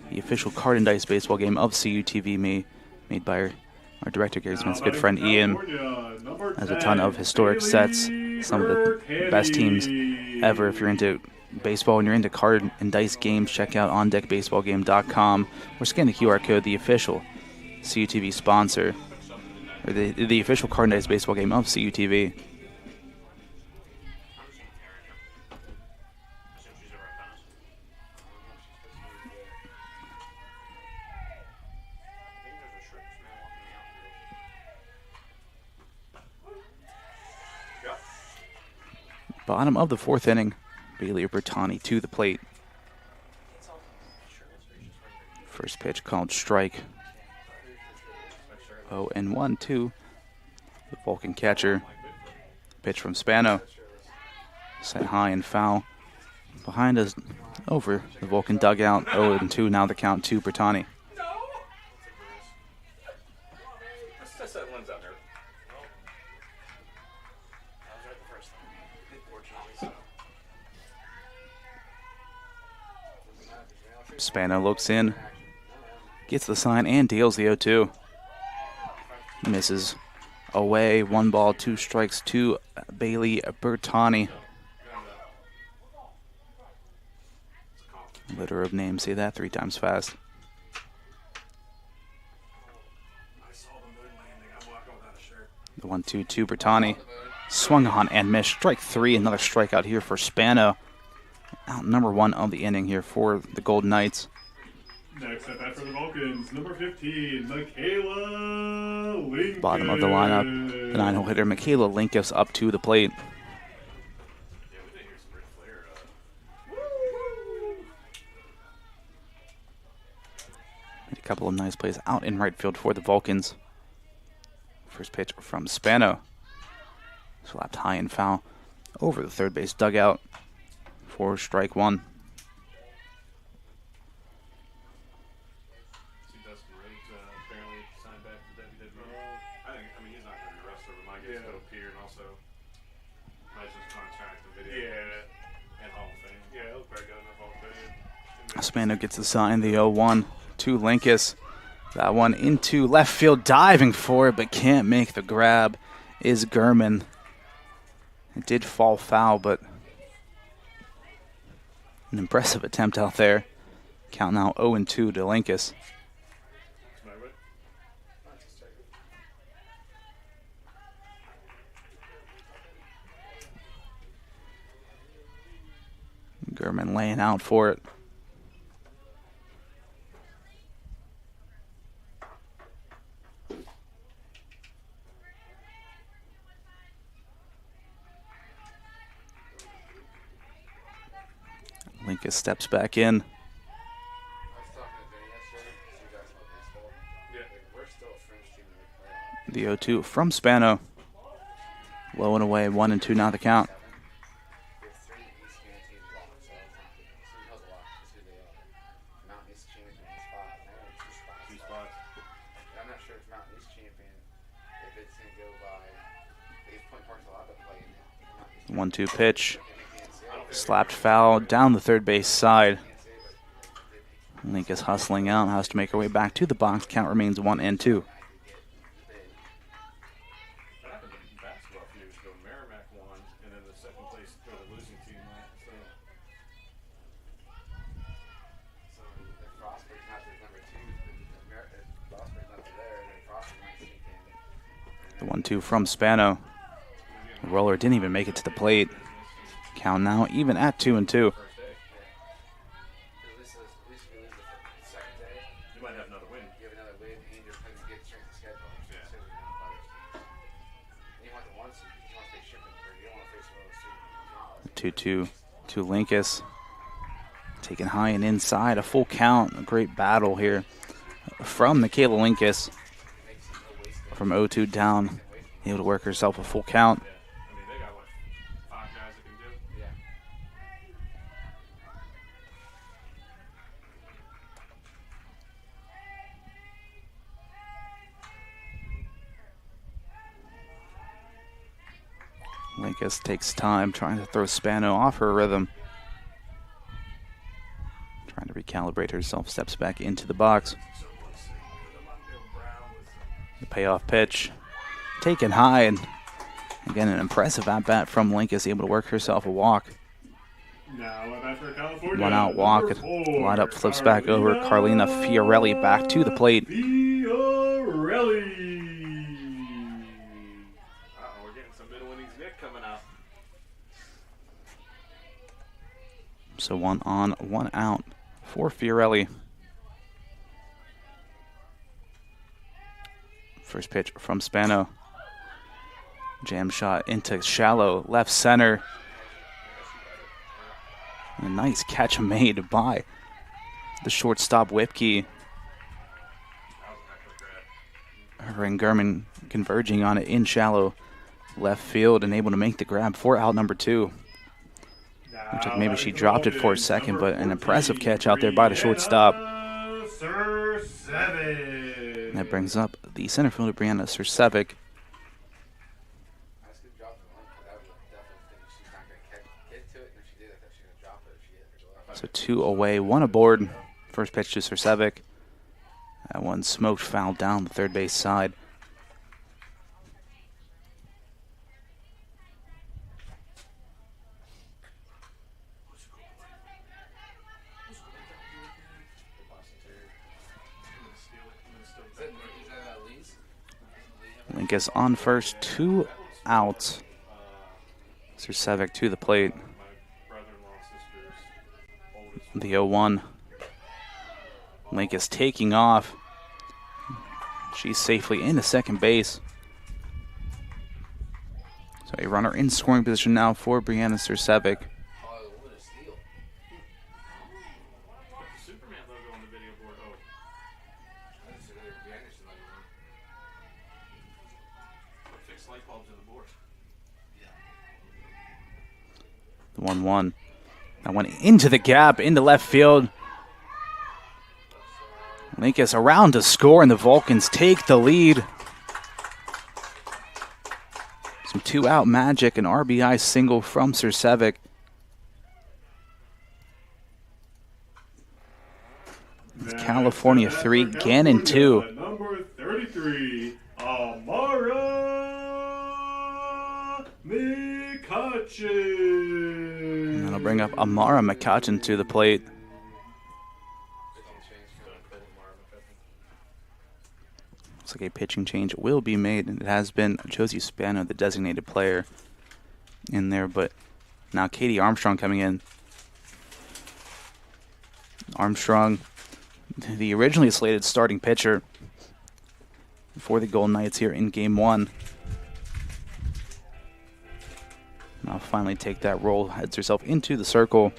the official card and dice baseball game of CUTV, made by our director Gary Smith's good friend Ian. Has a ton of historic sets, some of the best teams ever. If you're into baseball and you're into card and dice games, check out ondeckbaseballgame.com or scan the QR code. The official CUTV sponsor, or the official card and dice baseball game of CUTV. Bottom of the 4th inning, Bailey Bertani to the plate. First pitch called strike. 0-1 to the Vulcan catcher. Pitch from Spano. Set high and foul. Behind us, over the Vulcan dugout. 0-2, now the count to Bertani. Spano looks in, gets the sign, and deals the 0-2. Misses away. 1 ball, 2 strikes to Bailey Bertani. Litter of names. Say that 3 times fast. The 1-2 to Bertani. Swung on and missed. Strike 3. Another strikeout here for Spano. Out number 1 of the inning here for the Golden Knights. Next at bat for the Vulcans, number 15, Michaela Linkus. Bottom of the lineup, the 9-hole hitter Michaela Linkus up to the plate. Made a couple of nice plays out in right field for the Vulcans. First pitch from Spano. Slapped high and foul over the third base dugout for strike 1. Spano gets the sign, the 0-1 to Linkus. That one into left field, diving for it, but can't make the grab, is Gurman. It did fall foul, but an impressive attempt out there. Count now 0-2 to Linkus. Gurman laying out for it. Linkus steps back in. The 0-2 from Spano. Low and away, 1-2 now the count. 1-2 pitch. Slapped foul down the third base side. Link is hustling out, has to make her way back to the box. Count remains 1-2. That happened in basketball a few years ago. Merrimack won, and then the second place or the losing team won. So if Frostburg's not the number 2, if Frostburg's not there, then Frostburg might sneak in. The 1-2 from Spano. The roller didn't even make it to the plate. Count now even at 2-2. At least we lose the second day. You might have another win. You have another win, and you're playing to get strength of schedule. Yeah. So you're not by those teams. And you want the 1 seed. You want to face shipping, or you don't want to face one of those 2. 2-2 to Linkus. Taken high and inside. A full count. A great battle here from Michaela Linkus. From 0-2 down. Able to work herself a full count. I mean, they got, what, 5 guys that can do? Yeah. Linkus takes time trying to throw Spano off her rhythm. Trying to recalibrate herself, steps back into the box. The payoff pitch taken high, and again an impressive at-bat from Linkus, able to work herself a walk. Now about for California. 1 out walk, lineup flips back over. Carlina Fiorelli back to the plate. Fiorelli. We're getting some middle innings Nick coming out. So 1 on, 1 out for Fiorelli. First pitch from Spano. Jam shot into shallow left center. And a nice catch made by the shortstop Whipkey. Her and Gurman converging on it in shallow left field and able to make the grab for out number 2. Looks like maybe she dropped it for a second, but an impressive catch out there by the shortstop. And that brings up the center fielder, Brianna Sursevic. I was going to drop the link, but I would definitely think she's not going to get to it. And if she did, I thought she was going to drop it if she hit her glove. So 2 away, 1 aboard. First pitch to Sursevic. That one smoked foul down the third base side. Linkus on first, 2 outs. Sursevic to the plate. My brother-in-law's sister's oldest. The 0-1. Linkus taking off. She's safely into second base. So a runner in scoring position now for Brianna Sursevic. Oh, what a steal. Put the Superman logo on the video board. Oh, I didn't see that. The Anderson like one. fix light bulbs in the board. The 1-1. That went into the gap, into left field. Linkus around to score, and the Vulcans take the lead. Some 2-out magic, an RBI single from Sursevic. It's California 3, Gannon 2. Number 33, Amara McCutcheon. And that'll bring up Amara McCutcheon to the plate. Looks like a pitching change will be made, and it has been Josie Spano, the designated player, in there. But now Katie Armstrong coming in. Armstrong, the originally slated starting pitcher for the Golden Knights here in Game 1. Now finally take that role, heads herself into the circle.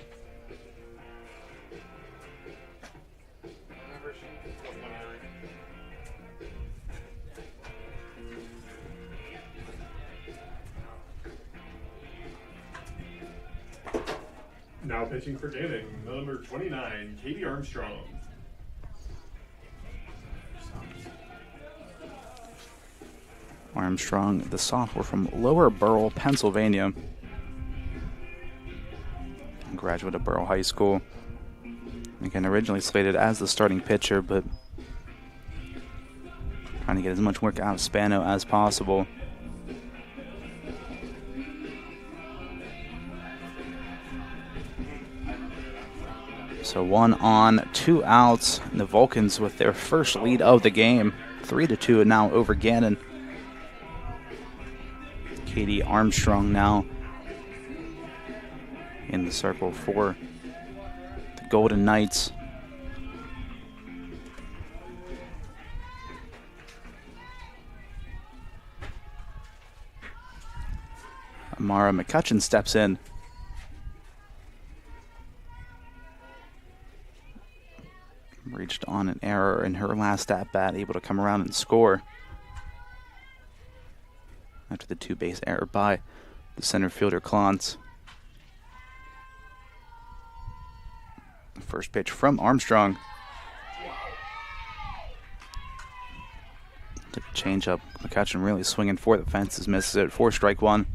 Now pitching for Gannon, number 29, Katie Armstrong. Armstrong, the sophomore from Lower Burrell, Pennsylvania. graduate of Borough High School. Again, originally slated as the starting pitcher, but trying to get as much work out of Spano as possible. So 1 on, 2 outs. And the Vulcans with their first lead of the game, 3-2 now over Gannon. Katie Armstrong now in the circle for the Golden Knights. Amara McCutcheon steps in. Reached on an error in her last at-bat, able to come around and score after the 2-base error by the center fielder Clance. First pitch from Armstrong. Took a change-up. McCutcheon really swinging for the fences, misses it. 4 strike 1.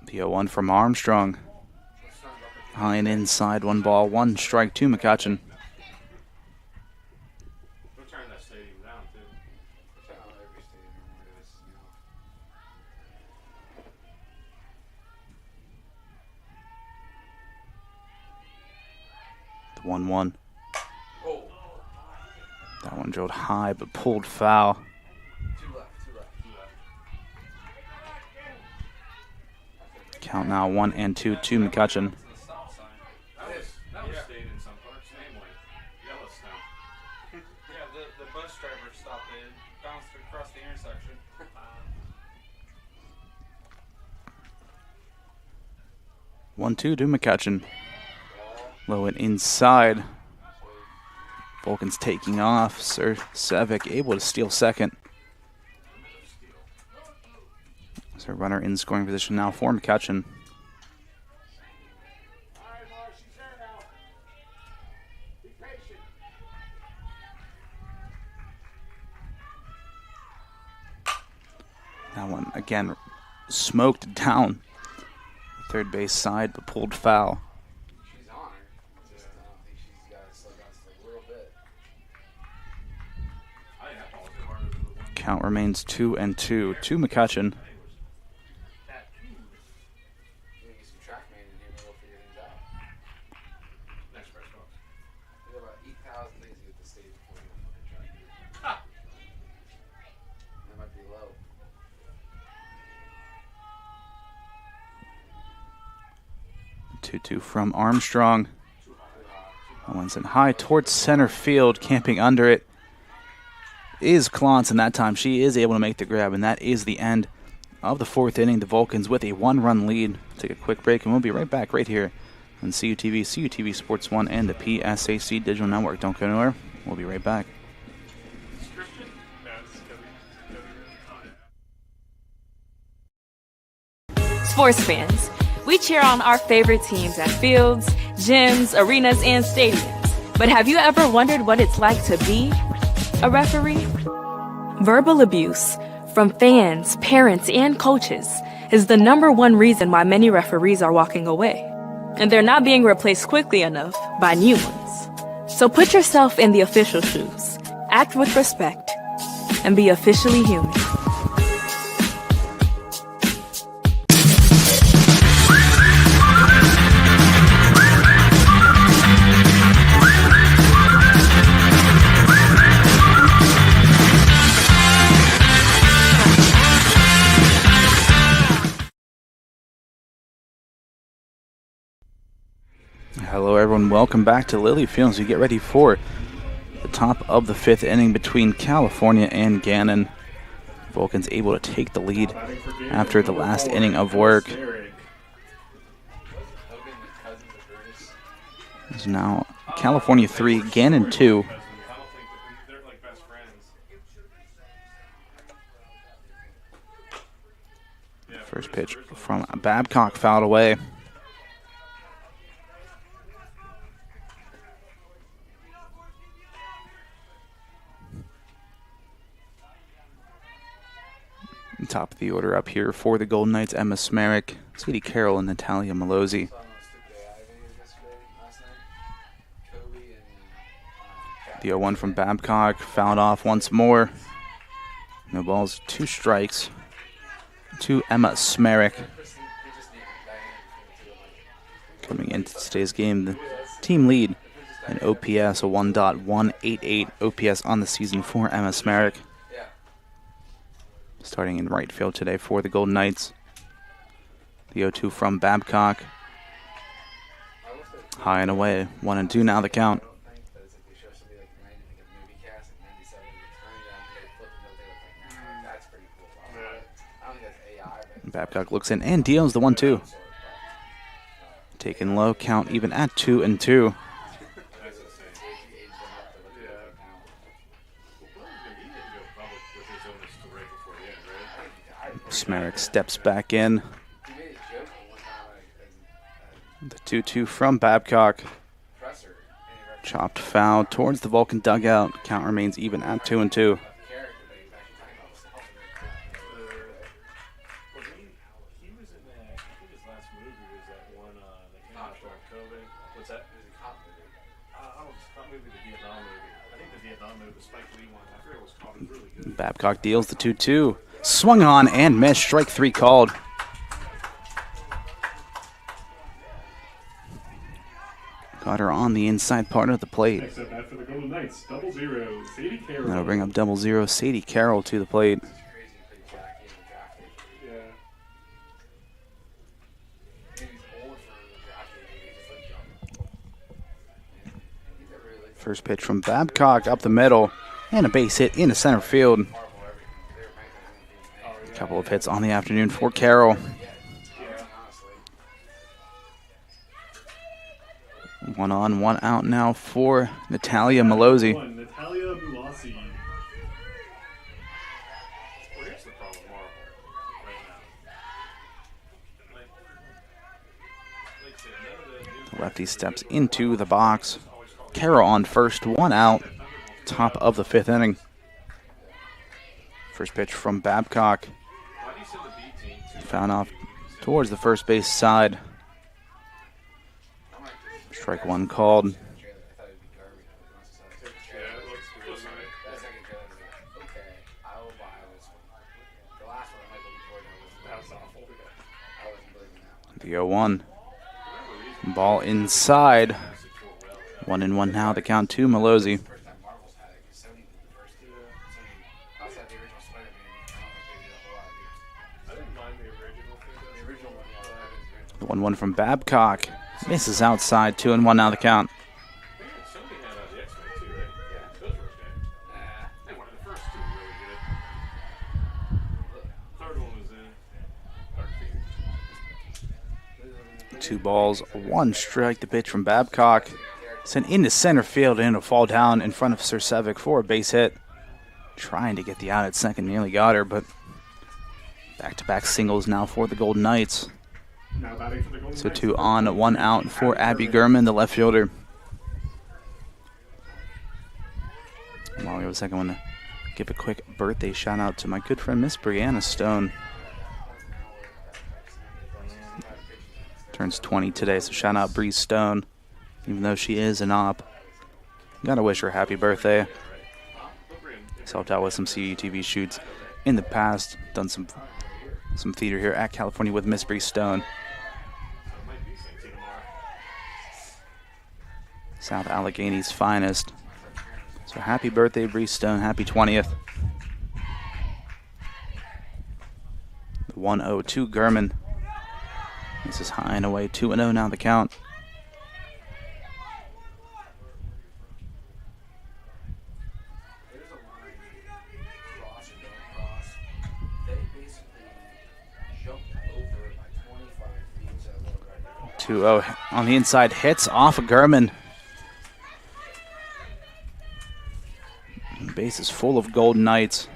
The 0-1 from Armstrong. High and inside, 1 ball, 1 strike to McCutcheon. We'll turn that stadium down, too. The 1-1. That one drilled high but pulled foul. Count now 1-2 to McCutcheon. That was stayed in some parts, namely Yellowstone. Yeah, the bus driver stopped in, bounced across the intersection. 1-2 to McCutcheon. Low and inside. Vulcan's taking off. Sir Sevic able to steal second. So runner in scoring position now for McCutcheon. That one again smoked down the third base side but pulled foul. She's on her. Just don't think she's got to slow down just a little bit. I think that ball was harder than the one. Count remains 2-2 to McCutcheon. We need some track man in here and we'll figure things out. Next press box. We got about 8,000 things to get the stage before we fucking track man. That might be low. Two from Armstrong. That one's in high towards center field. Camping under it is Clance, and that time she is able to make the grab, and that is the end of the 4th inning. The Vulcans with a 1-run lead. Take a quick break, and we'll be right back right here on CUTV, CUTV Sports 1, and the PSAC Digital Network. Don't go anywhere. We'll be right back. Christian? No, it's Toby. Sports fans, we cheer on our favorite teams at fields, gyms, arenas, and stadiums. But have you ever wondered what it's like to be a referee? Verbal abuse from fans, parents, and coaches is the #1 reason why many referees are walking away. And they're not being replaced quickly enough by new ones. So put yourself in the official shoes, act with respect, and be officially human. Hello, everyone. Welcome back to Lily Field as we get ready for the top of the 5th inning between California and Gannon. Vulcan's able to take the lead after the last inning of work. It's now California 3, Gannon 2. I don't think that they're like best friends. First pitch from Babcock fouled away. Top of the order up here for the Golden Knights, Emma Smerrick, Sadie Carroll, and Natalia Malozzi. The 0-1 from Babcock, fouled off once more. No balls, 2 strikes to Emma Smerrick. Coming into today's game, the team lead in OPS, a 1.188 OPS on the season for Emma Smerrick. Starting in right field today for the Golden Knights. The 0-2 from Babcock. High and away, 1-2 now the count. Babcock looks in and deals the 1-2. Taken low, count even at 2-2. Smerrick steps back in. The 2-2 from Babcock. Chopped foul towards the Vulcan dugout. Count remains even at 2-2. Babcock deals the 2-2. Swung on and missed. Strike 3 called. Got her on the inside part of the plate. Next up bat for the Golden Knights, 0-0, Sadie Carroll. That'll bring up 0-0, Sadie Carroll to the plate. First pitch from Babcock up the middle, and a base hit into center field. A couple of hits on the afternoon for Carroll. One on, one out now for Natalia Malozzi. Natalia Malozzi. The lefty steps into the box. Carroll on first, 1 out. Top of the 5th inning. First pitch from Babcock. Found off towards the first base side. Strike 1 called. The 0-1. Ball inside. 1-1 now. The count to Malozzi. The 1-1 from Babcock. Misses outside. 2-1 now the count. Two balls, 1 strike. The pitch from Babcock. Sent into center field and it'll fall down in front of Sirsevic for a base hit. Trying to get the out at second. Nearly got her, but back-to-back singles now for the Golden Knights. So 2 on, 1 out for Abby Gurman, the left fielder. While we have a second, I want to give a quick birthday shout out to my good friend Miss Brianna Stone. Turns 20 today, so shout out Bree Stone, even though she is an op. Gotta wish her a happy birthday. She's helped out with some CUTV shoots in the past, done some theater here at California with Miss Bree Stone. South Allegheny's finest. So happy birthday, Bree Stone. Happy 20th. The 1-0 Gurman. This is high and away. 2-0 now the count. On the inside, hits off of Gurman. The base is full of Golden Knights.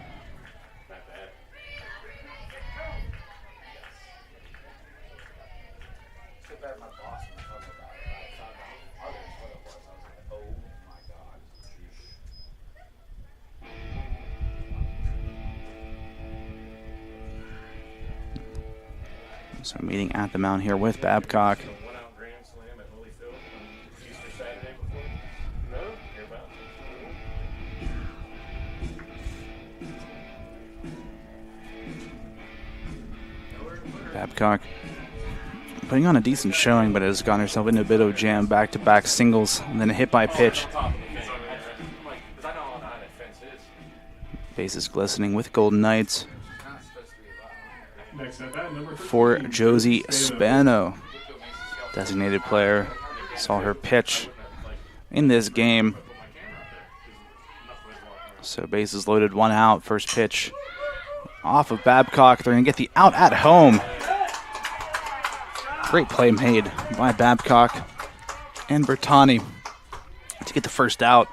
So meeting at the mound here with Babcock. One out grand slam at Lilyfield on Easter Saturday before. No, hear about Babcock putting on a decent showing, but has gotten herself into a bit of a jam. Back-to-back singles, and then a hit by pitch. Bases glistening with Golden Knights. Next at bat, number 13, For Josie Spano, designated player. Saw her pitch in this game. So bases loaded, 1 out. First pitch off of Babcock. They're going to get the out at home. Great play made by Babcock and Bertani to get the first out.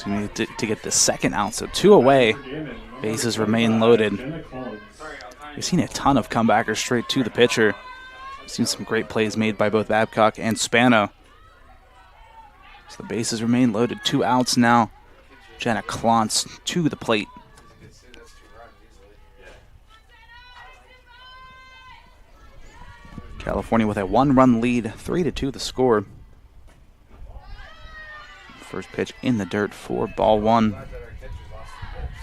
To get the second out, so 2 away. Bases remain loaded. We've seen a ton of comebackers straight to the pitcher. We've seen some great plays made by both Babcock and Spano. So the bases remain loaded. 2 outs now. Jenna Klontz to the plate. California with a 1-run lead, 3-2 the score. First pitch in the dirt for ball 1. That our catcher's lost some pitch.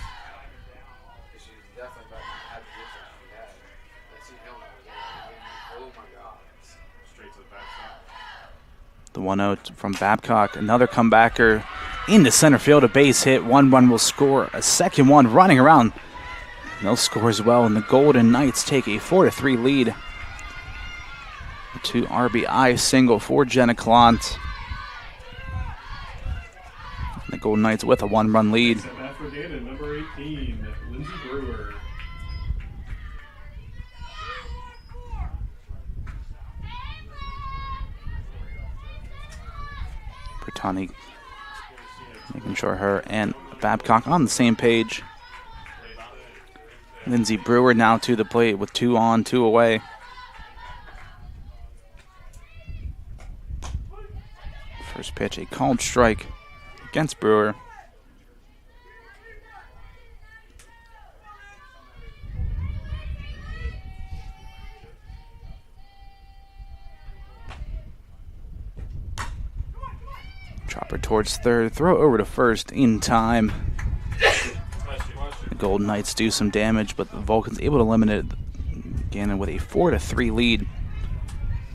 She's definitely back in the position she had. Let's see him over there. Oh my God. straight to the backside. The 1-0 from Babcock. Another comebacker into center field. A base hit. 1 run will score. A second one running around. They'll score as well. And the Golden Knights take a 4-3 lead. A 2 RBI single for Jenna Klontz. The Golden Knights with a 1-run lead. At bat for Gannon, number 18, Lindsey Brewer. Bertani making sure her and Babcock on the same page. Lindsey Brewer now to the plate with 2 on, 2 away. First pitch, a called strike against Brewer. Chopper towards third, throw over to first in time. The Golden Knights do some damage, but the Vulcans able to eliminate Gannon with a 4-3 lead.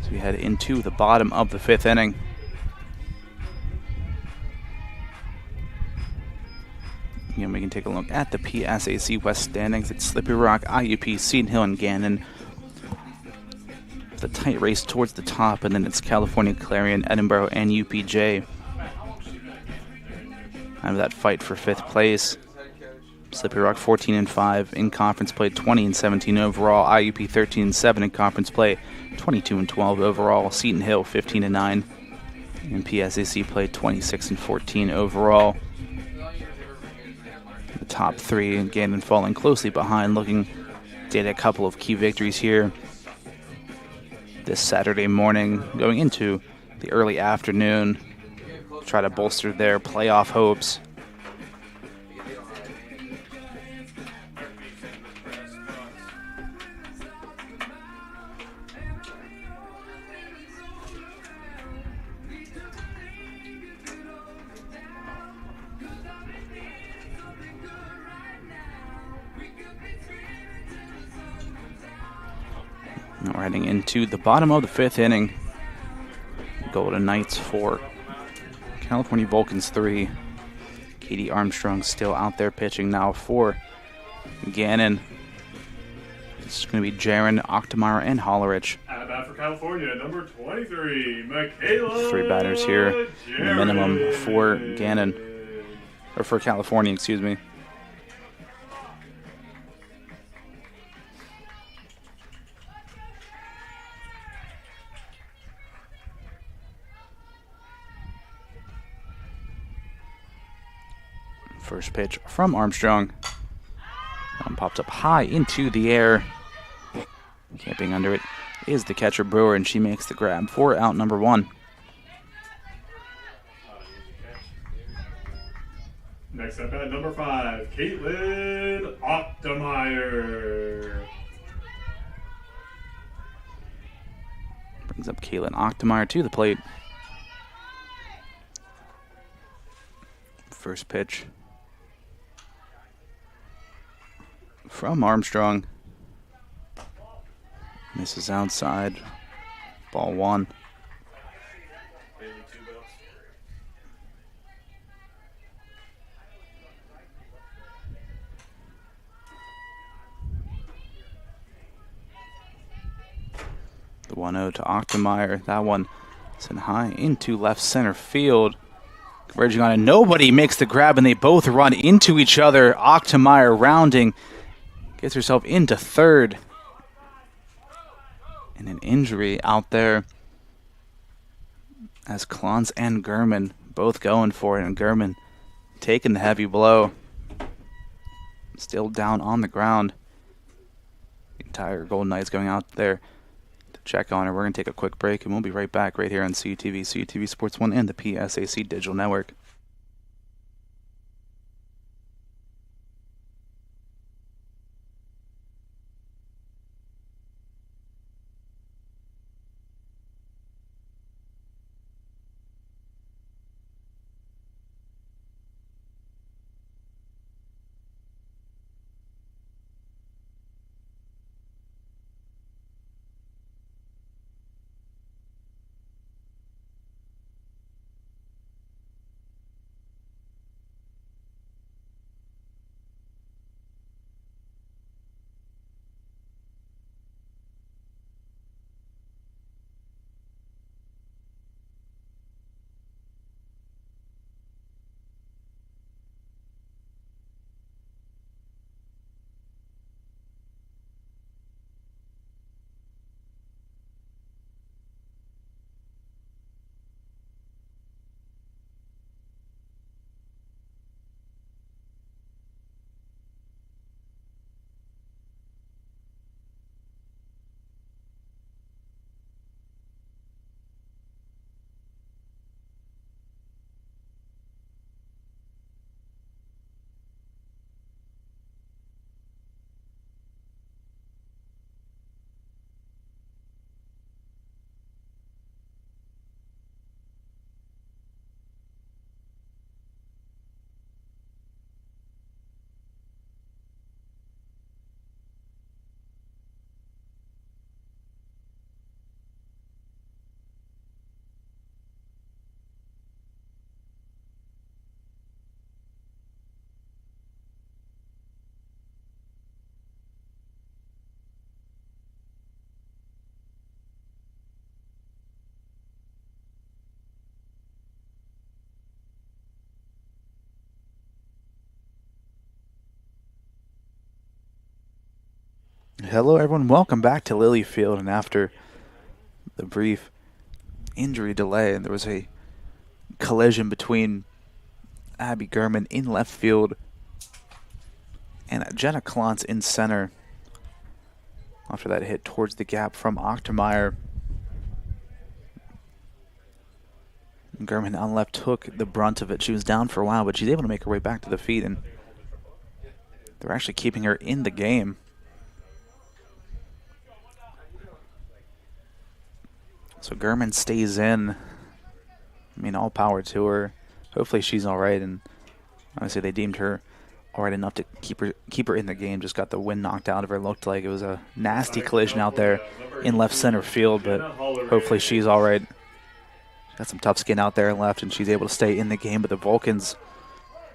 So we head into the bottom of the 5th inning. Again, we can take a look at the PSAC West standings. It's Slippery Rock, IUP, Seton Hill, and Gannon. The tight race towards the top, and then it's California, Clarion, Edinburgh, and UPJ. Out of that fight for 5th place. Slippery Rock 14-5 in conference play, 20-17 overall. IUP 13-7 in conference play, 22-12 overall. Seton Hill 15-9 in PSAC play, 26-14 overall. The top 3, and Gannon falling closely behind, looking to get a couple of key victories here this Saturday morning, going into the early afternoon, try to bolster their playoff hopes. Now we're heading into the bottom of the 5th inning. Golden Knights 4, California Vulcans 3. Katie Armstrong still out there pitching now for Gannon. It's going to be Jaron, Octomara, and Hollerich. At bat for California, number 23, Michaela. 3 batters here, minimum for Gannon, or for California, excuse me. First pitch from Armstrong. One popped up high into the air. Camping under it is the catcher Brewer, and she makes the grab for out number 1. Next up at number 5, Caitlin Ochtemeyer. Brings up Kaylin Ochtemeyer to the plate. First pitch from Armstrong. Misses outside. Ball 1. Bailey, 2 bells. The 1-0 to Ochtemeyer. That one sent high into left center field. Converging on it. Nobody makes the grab, and they both run into each other. Ochtemeyer rounding. Gets herself into third. And an injury out there as Klons and Gurman both going for it. And Gurman taking the heavy blow. Still down on the ground. The entire Golden Knights going out there to check on her. We're going to take a quick break, and we'll be right back right here on CTV, CTV Sports 1, and the PSAC Digital Network. Hello, everyone. Welcome back to Lilly Field. And after the brief injury delay, there was a collision between Abby Gurman in left field and Jenna Klontz in center. After that hit towards the gap from Ochtemeyer, Gurman on left took the brunt of it. She was down for a while, but she's able to make her way back to the feet, and they're actually keeping her in the game. So Gurman stays in. I mean, all power to her. Hopefully she's all right, and obviously they deemed her all right enough to keep her in the game. Just got the wind knocked out of her. Looked like it was a nasty collision out there in left center field, but hopefully she's all right. She's got some tough skin out there left, and she's able to stay in the game. But the Vulcans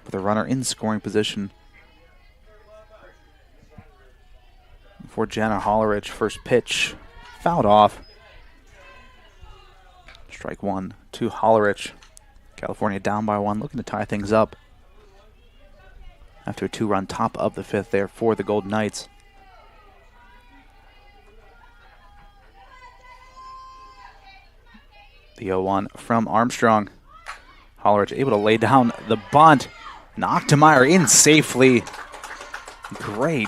with a runner in scoring position for Jenna Hollerich. First pitch fouled off. Strike 1 to Hollerich. California down by 1, looking to tie things up after a 2-run top of the 5th there for the Golden Knights. The 0-1 from Armstrong. Hollerich able to lay down the bunt. Ochtemeyer in safely. Great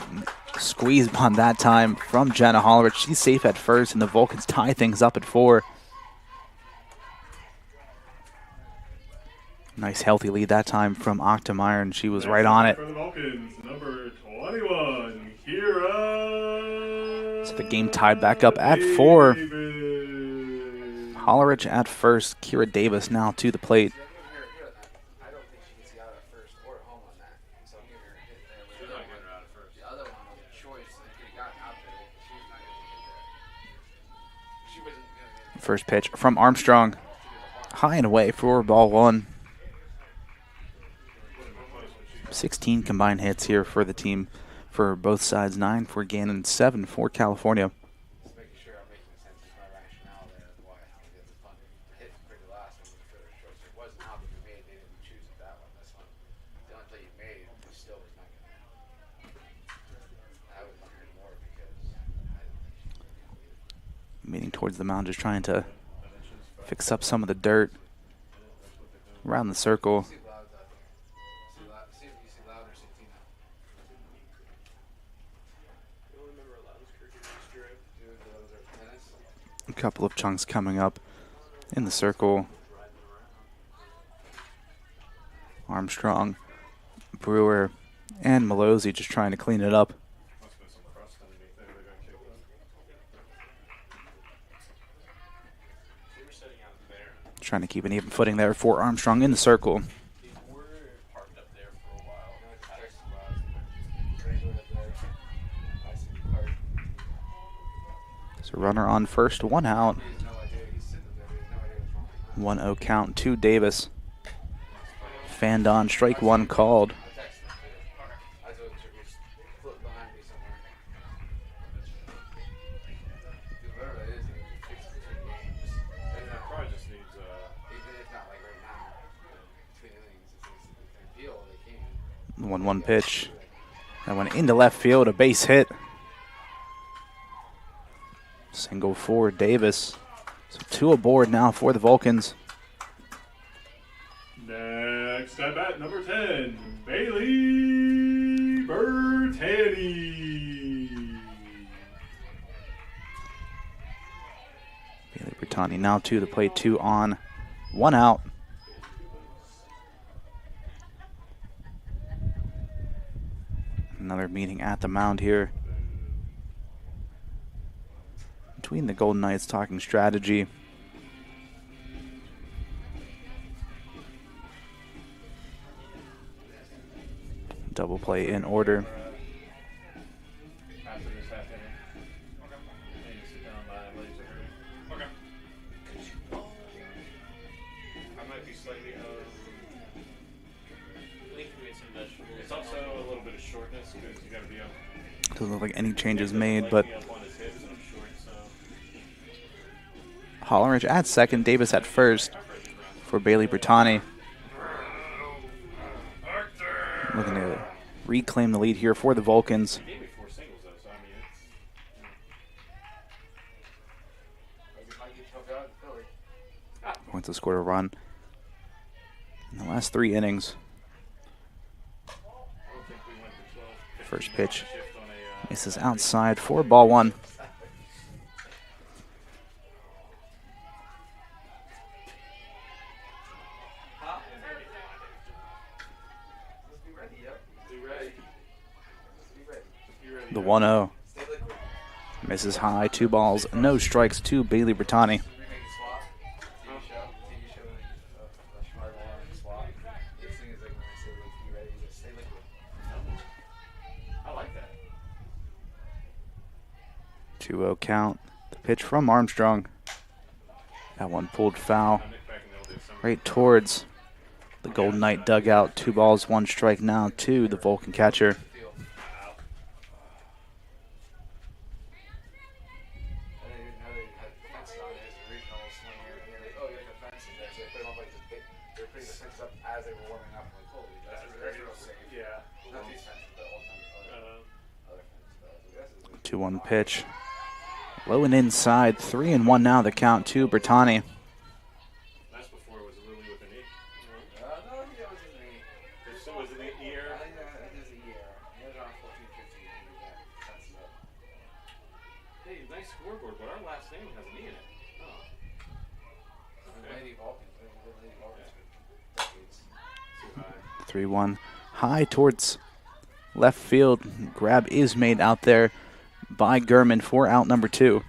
squeeze bunt that time from Jenna Hollerich. She's safe at first, and the Vulcans tie things up at 4. Nice healthy lead that time from Octomeyer, and she was right on it. For the Vulcans, number 21, Kira. So the game tied back up at 4. Davis. Hollerich at first. Kira Davis now to the plate. I don't think she gets you out at first or home on that. So I'm giving her a hit there. She's not getting her out at first. The other one was a choice. I could have gotten out there. But she was not going to get there. She wasn't going to. First pitch from Armstrong. High and away for ball 1. 16 combined hits here for the team for both sides. 9 for Gannon, 7 for California. Just making sure I'm making sense of my rationale there of why I did the fun hit pretty last one was further choice. It wasn't out that we made. They didn't choose it that one. This one, the only play you made, we still was not going to. I would want her more because I didn't think she was going to. Meeting towards the mound, just trying to fix up some of the dirt around the circle. See Loud's out there. See if you see Loud or see Tina. You don't remember Loud's cricket strip? Dude, those are tennis. A couple of chunks coming up in the circle. Armstrong, Brewer, and Malozzi just trying to clean it up. Must have been some crust underneath there. They got kicked up. They were setting out there. Trying to keep an even footing there for Armstrong in the circle. They were parked up there for a while. I see the card. So runner on first, 1 out. He has no idea. He's sitting there. He has no idea what's wrong. 1-0 count to Davis. Fanned on, strike 1 called. I texted him too. I told him to just flip behind me somewhere. Because whatever that is, he can fix it between games. And that probably just needs Even if not like right now. Between innings, if they feel they can. 1-1 pitch. That went into left field, a base hit. Single for Davis. So 2 aboard now for the Vulcans. Next at bat, number 10, Bailey Bertani. Bailey Bertani now to the plate, 2 on, 1 out. Another meeting at the mound here between the Golden Knights, talking strategy. Double play in order. after this half inning. Okay. Then you sit down by laser. Okay. I might be slightly I think we made some vegetables. It's also a little bit of shortness because you got to be up. Doesn't look like any changes made, Like but me up on his hips and I'm short, so. Hollerich at second, Davis at first for Bailey Bertani. Looking to reclaim the lead here for the Vulcans. He gave me 4 singles though, so I mean it's. Might get choked out in Philly. Points to score a run in the last 3 innings. I don't think we went to 12. First pitch Shift on a, misses outside for ball 1. Let's be ready, yep. Be ready. Let's be ready. The 1-0 Stay liquid. misses high, 2 balls, no strikes to Bailey Bertani. Remake a swap. TV show, smart alarm swap. This thing is like when I say like be ready, just stay liquid. I like that. 2-0 count. The pitch from Armstrong. That one pulled foul Nick back in the old days, summer. right towards the Golden Knight dugout. 2 balls, 1 strike now to the Vulcan catcher. Feel. And then now they had fenced on it as a regional slinger, and they're like, oh, you have a fence in there. So they put them up like this big, they're putting the fence up as they were warming up. I'm like, holy, that's real safe. Yeah. Not these fences, but old time other fences. But I was like, this is 2-1 pitch. Low and inside. 3-1 now the count to Bertani. That's before it was a Lily with an E. no, that was in the. It still was in the ear. Yeah, it is a year. It was around 14, 15 when we got fences up. Hey, nice scoreboard, but our last name has an E in it. Oh. Lady Vulcan. Lady Vulcan's for decades. 3-1 high towards left field. Grab is made out there by Gurman for out number 2.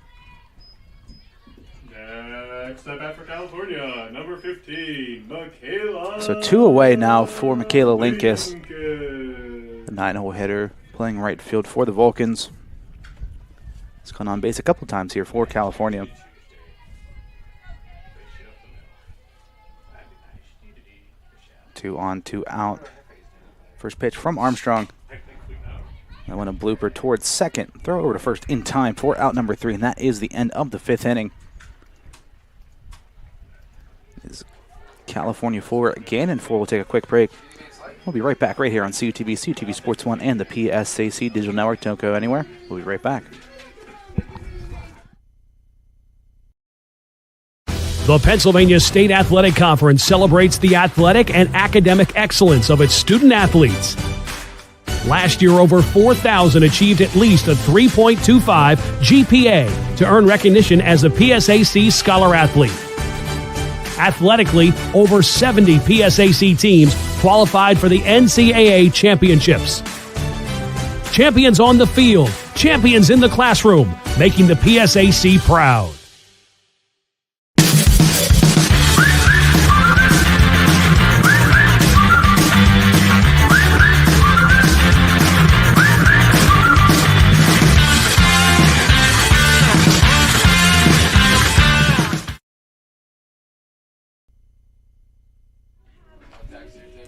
Next up after California, number 15, Michaela. So 2 away now for Michaela Linkus, Lincoln. the 9-hole hitter playing right field for the Vulcans. It's gone on base a couple times here for California. 2 on, 2 out. First pitch from Armstrong. That went a blooper towards second. Throw over to first in time for out number 3, and that is the end of the 5th inning. Is California 4, Gannon 4. We'll take a quick break. We'll be right back right here on CUTV, CUTV Sports 1, and the PSAC Digital Network. Don't go anywhere. We'll be right back. The Pennsylvania State Athletic Conference celebrates the athletic and academic excellence of its student athletes. Last year, over 4,000 achieved at least a 3.25 GPA to earn recognition as a PSAC Scholar Athlete. Athletically, over 70 PSAC teams qualified for the NCAA championships. Champions on the field, champions in the classroom, making the PSAC proud.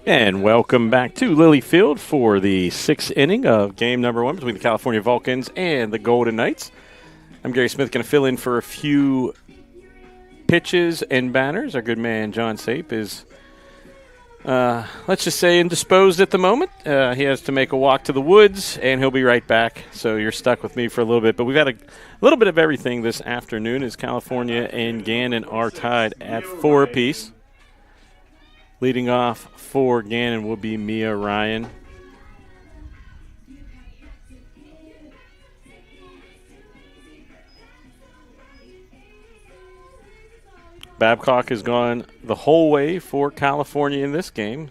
And welcome back to Lilly Field for the 6th inning of game number 1 between the California Vulcans and the Golden Knights. I'm Gary Smith, going to fill in for a few pitches and banners. Our good man John Sape is, let's just say, indisposed at the moment. He has to make a walk to the woods, and he'll be right back. So you're stuck with me for a little bit. But we've got a little bit of everything this afternoon as California and Gannon are tied at 4 apiece. Leading off for Gannon will be Mia Ryan. Babcock has gone the whole way for California in this game.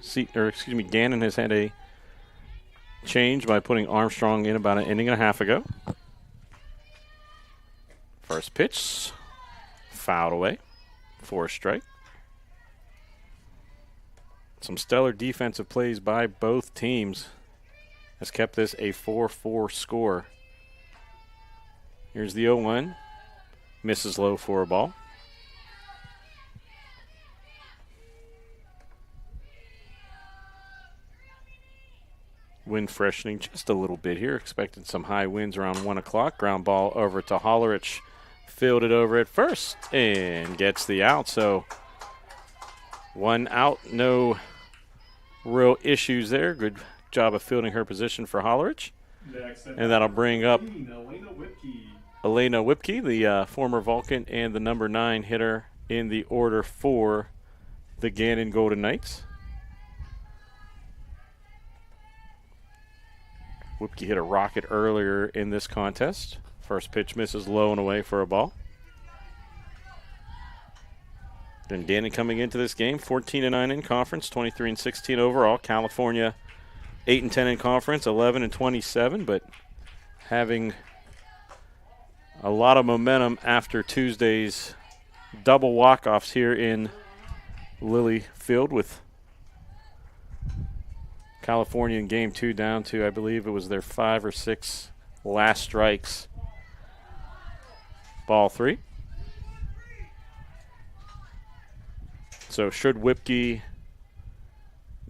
Gannon has had a change by putting Armstrong in about an inning and a half ago. First pitch, fouled away for a strike. Some stellar defensive plays by both teams has kept this a 4-4 score. Here's the 0-1. Misses low for a ball. Wind freshening just a little bit here. Expected some high winds around 1 o'clock. Ground ball over to Hollerich. Fielded over at first and gets the out. So 1 out, no real issues there. Good job of fielding her position for Hollerich. And that'll bring up Elena Whipke, the former Vulcan and the number 9 hitter in the order for the Gannon Golden Knights. Whipke hit a rocket earlier in this contest. First pitch misses low and away for a ball. Then Gannon coming into this game, 14-9 in conference, 23-16 overall. California 8-10 in conference, 11-27, but having a lot of momentum after Tuesday's double walk-offs here in Lilly Field, with California in game 2 down to, I believe it was their 5 or 6 last strikes. Ball 3. So should Whipke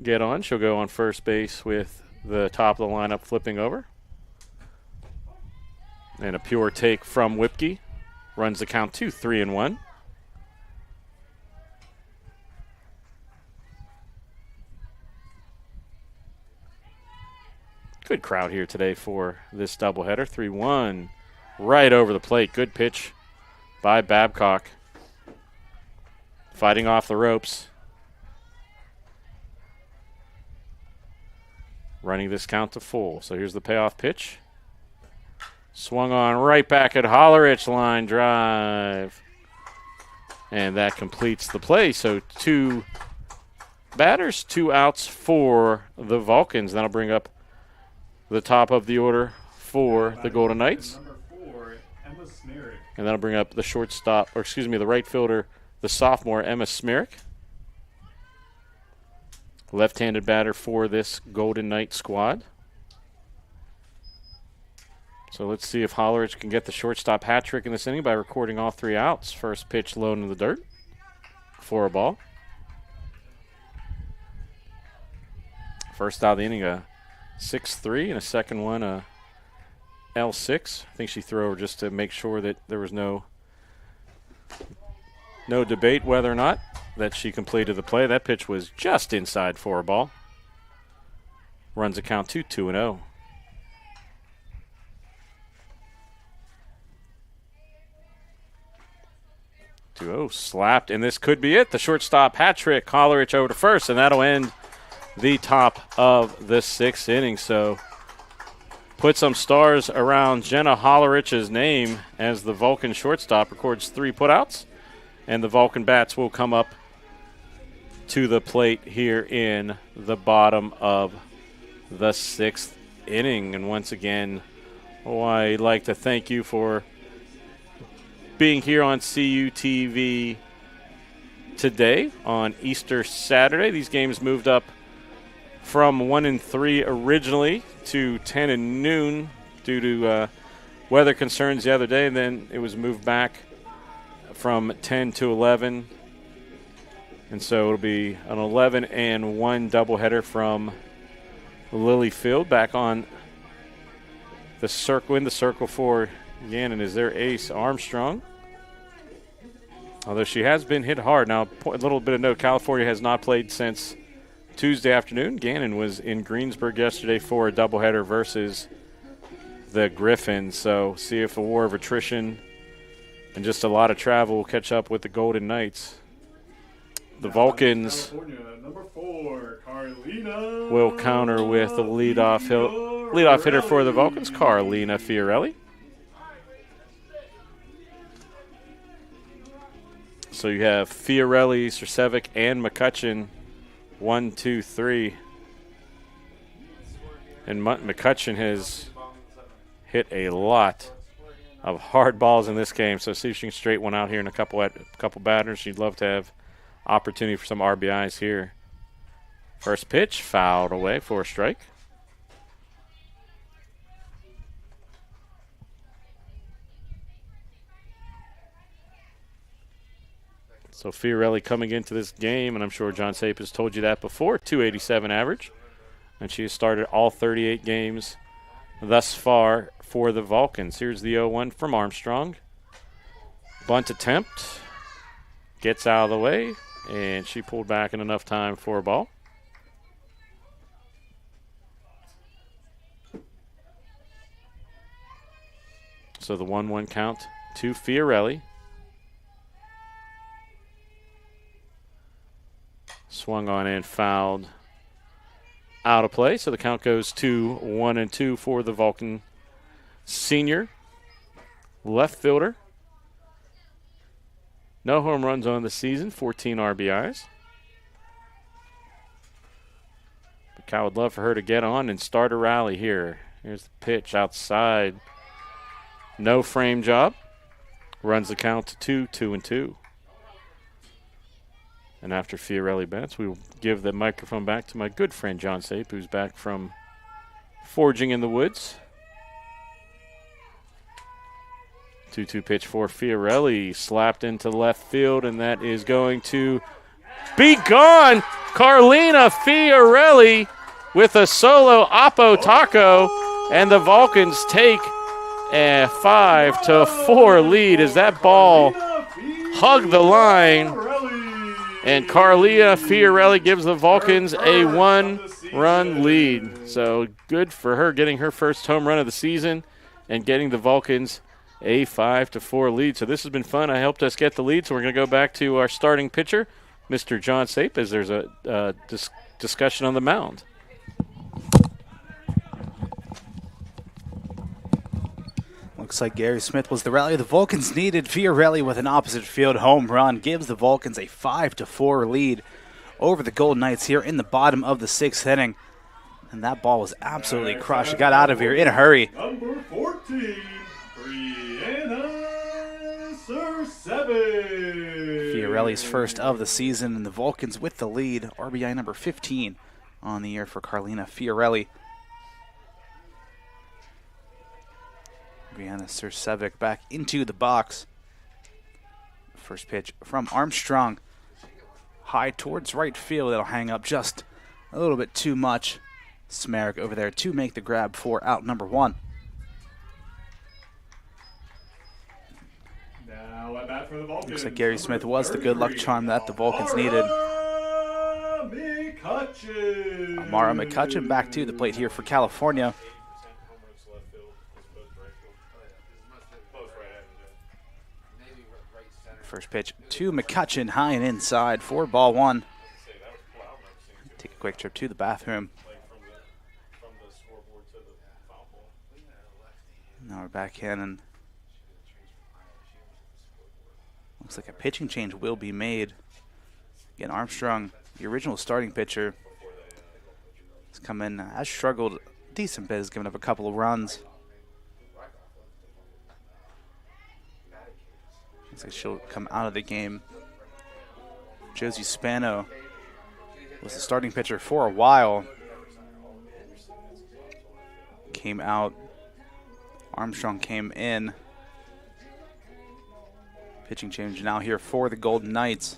get on, she'll go on first base with the top of the lineup flipping over. And a pure take from Whipke. Runs the count to 3-1. Good crowd here today for this doubleheader. 3-1 right over the plate. Good pitch by Babcock. Fighting off the ropes. Running this count to full. So here's the payoff pitch. Swung on right back at Hollerich, line drive. And that completes the play. So 2 batters, 2 outs for the Vulcans. That'll bring up the top of the order for the Golden Knights. Number 4, Emma Smerrick. And that'll bring up the shortstop, or excuse me, the right fielder, the sophomore, Emma Smerrick. Left-handed batter for this Golden Knight squad. So let's see if Hollerich can get the shortstop hat trick in this inning by recording all 3 outs. First pitch low in the dirt for a ball. First out of the inning, a 6-3, and a second one, a L6. I think she threw over just to make sure that there was no debate whether or not that she completed the play. That pitch was just inside for a ball. Runs the count to 2-0. Slapped, and this could be it. The shortstop hat trick. Hollerich over to first, and that'll end the top of the 6th inning. So put some stars around Jenna Hollerich's name as the Vulcan shortstop. Records 3 putouts, and the Vulcan bats will come up to the plate here in the bottom of the 6th inning. And once again, I'd like to thank you for being here on CUTV today on Easter Saturday. These games moved up from 1 and 3 originally to 10 and noon due to weather concerns the other day, and then it was moved back from 10 to 11. And so it'll be an 11 and 1 doubleheader from Lily Field. Back on the circle, in the circle for Gannon is their ace, Armstrong. Although she has been hit hard. Now, a little bit of note, California has not played since Tuesday afternoon. Gannon was in Greensburg yesterday for a doubleheader versus the Griffins. So see if a war of attrition and just a lot of travel will catch up with the Golden Knights. The Vulcans Number 4, Carlina will counter with the leadoff hitter for the Vulcans, Carlina Fiorelli. So you have Fiorelli, Srcevic, and McCutcheon, 1, 2, 3. And McCutcheon has hit a lot of hard balls in this game. So see if she can straight one out here in a couple batters. She'd love to have opportunity for some RBIs here. First pitch, fouled away for a strike. So Fiorelli coming into this game, and I'm sure John Sape has told you that before, 287 average. And she has started all 38 games thus far for the Vulcans. Here's the 0-1 from Armstrong. Bunt attempt. Gets out of the way, and she pulled back in enough time for a ball. So the 1-1 count to Fiorelli. Swung on and fouled out of play. So the count goes to 1-2 for the Vulcan senior left fielder. No home runs on the season, 14 RBIs. But Cal would love for her to get on and start a rally here. Here's the pitch outside. No frame job. Runs the count to 2-2. And after Fiorelli bats, we will give the microphone back to my good friend John Sape, who's back from foraging in the woods. 2-2 pitch for Fiorelli, slapped into left field, and that is going to be gone. Carlina Fiorelli with a solo Oppo Taco, and the Vulcans take a 5-4 lead as that ball hugged the line. And Carlina Fiorelli gives the Vulcans a 1-run lead. So good for her getting her first home run of the season and getting the Vulcans a 5-4 lead. So this has been fun. I helped us get the lead. So we're going to go back to our starting pitcher, Mr. John Sape, as there's a discussion on the mound. Looks like Gary Smith was the rally the Vulcans needed. Fiorelli with an opposite field home run gives the Vulcans a 5-4 lead over the Golden Knights here in the bottom of the 6th inning. And that ball was absolutely crushed. It got out of here in a hurry. Number 14, Brianna Sir-7. Fiorelli's first of the season, and the Vulcans with the lead. RBI number 15 on the year for Carlina Fiorelli. Brianna Sir-7 back into the box. First pitch from Armstrong. High towards right field. It'll hang up just a little bit too much. Smerrick over there to make the grab for out number 1. Now at bat for the Vulcans. Looks like Gary Smith was the good luck charm that the Vulcans needed. Amara McCutcheon back to the plate here for California. First pitch to McCutcheon, high and inside for ball 1. Take a quick trip to the bathroom. Now we're back in, and looks like a pitching change will be made. Again, Armstrong, the original starting pitcher, has come in, has struggled a decent bit, has given up a couple of runs. Looks like she'll come out of the game. Josie Spano was the starting pitcher for a while. Came out. Armstrong came in. Pitching change now here for the Golden Knights.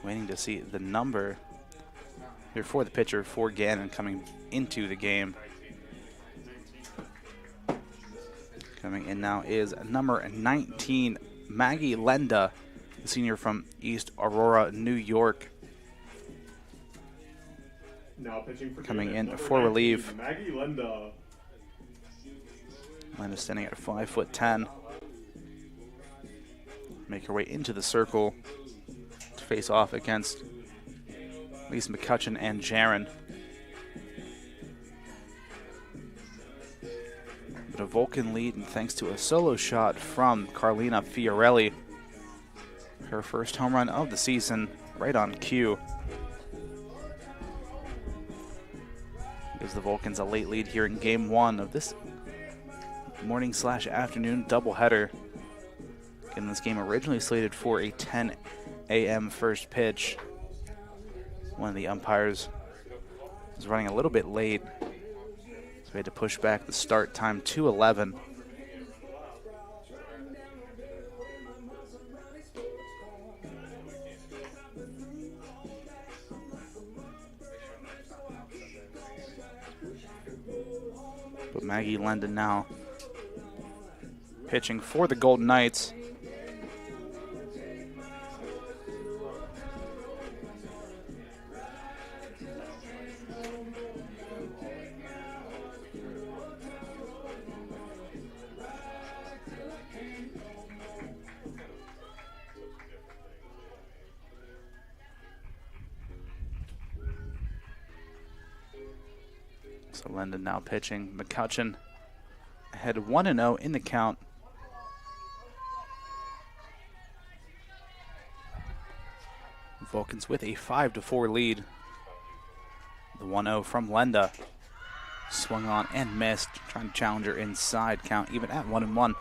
Waiting to see the number here for the pitcher for Gannon coming into the game. Coming in now is number 19, Maggie Lenda, the senior from East Aurora, New York. Now pitching for Coming Gannon, in number for 19, relief. Maggie Lenda. Lenda standing at 5'10". Make her way into the circle to face off against Lisa McCutcheon and Jaron. But a Vulcan lead, and thanks to a solo shot from Carlina Fiorelli. Her first home run of the season, right on cue. Gives the Vulcans a late lead here in game 1 of this morning/afternoon doubleheader. Again, this game originally slated for a 10 a.m. first pitch. One of the umpires was running a little bit late, so we had to push back the start time to 11. But Maggie Lendon now pitching for the Golden Knights. So Lendon now pitching. McCutcheon ahead 1-0 in the count. Vulcans with a 5-4 lead. The 1-0 from Lenda. Swung on and missed. Trying to challenge her inside, count even at 1-1.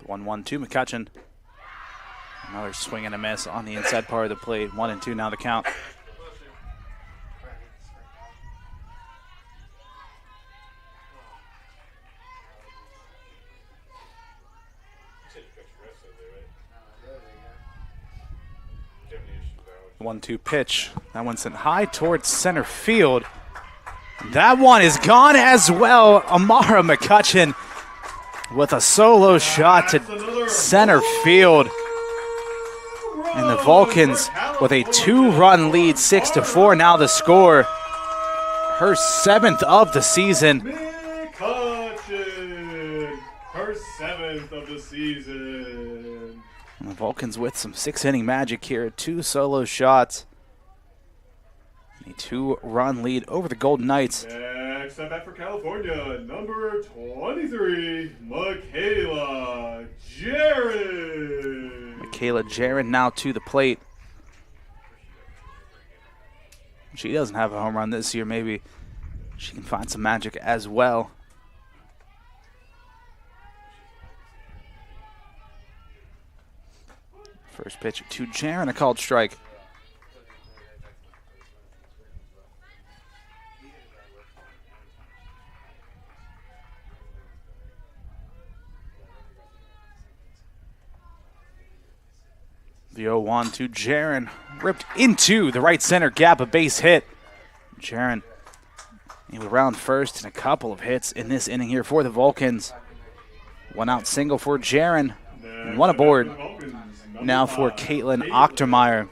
The 1-1 to McCutcheon. Another swing and a miss on the inside part of the plate. 1-2 now the count. The 1-2 pitch. That one sent high towards center field. That one is gone as well. Amara McCutcheon with a solo shot to center field. And the Vulcans with a 2-run lead, 6-4 now the score. Her 7th of the season. McCutcheon, her 7th of the season. And the Vulcans with some 6th-inning magic here. 2 solo shots. A 2-run lead over the Golden Knights. Next up bat for California, number 23, Michaela Jaron. Michaela Jaron now to the plate. She doesn't have a home run this year. Maybe she can find some magic as well. First pitch to Jaron, a called strike. The 0-1 to Jaron, ripped into the right center gap, a base hit. Jaron able to round first and a couple of hits in this inning here for the Vulcans. 1 out single for Jaron, and 1 aboard. Now for Caitlin Ochtermeyer.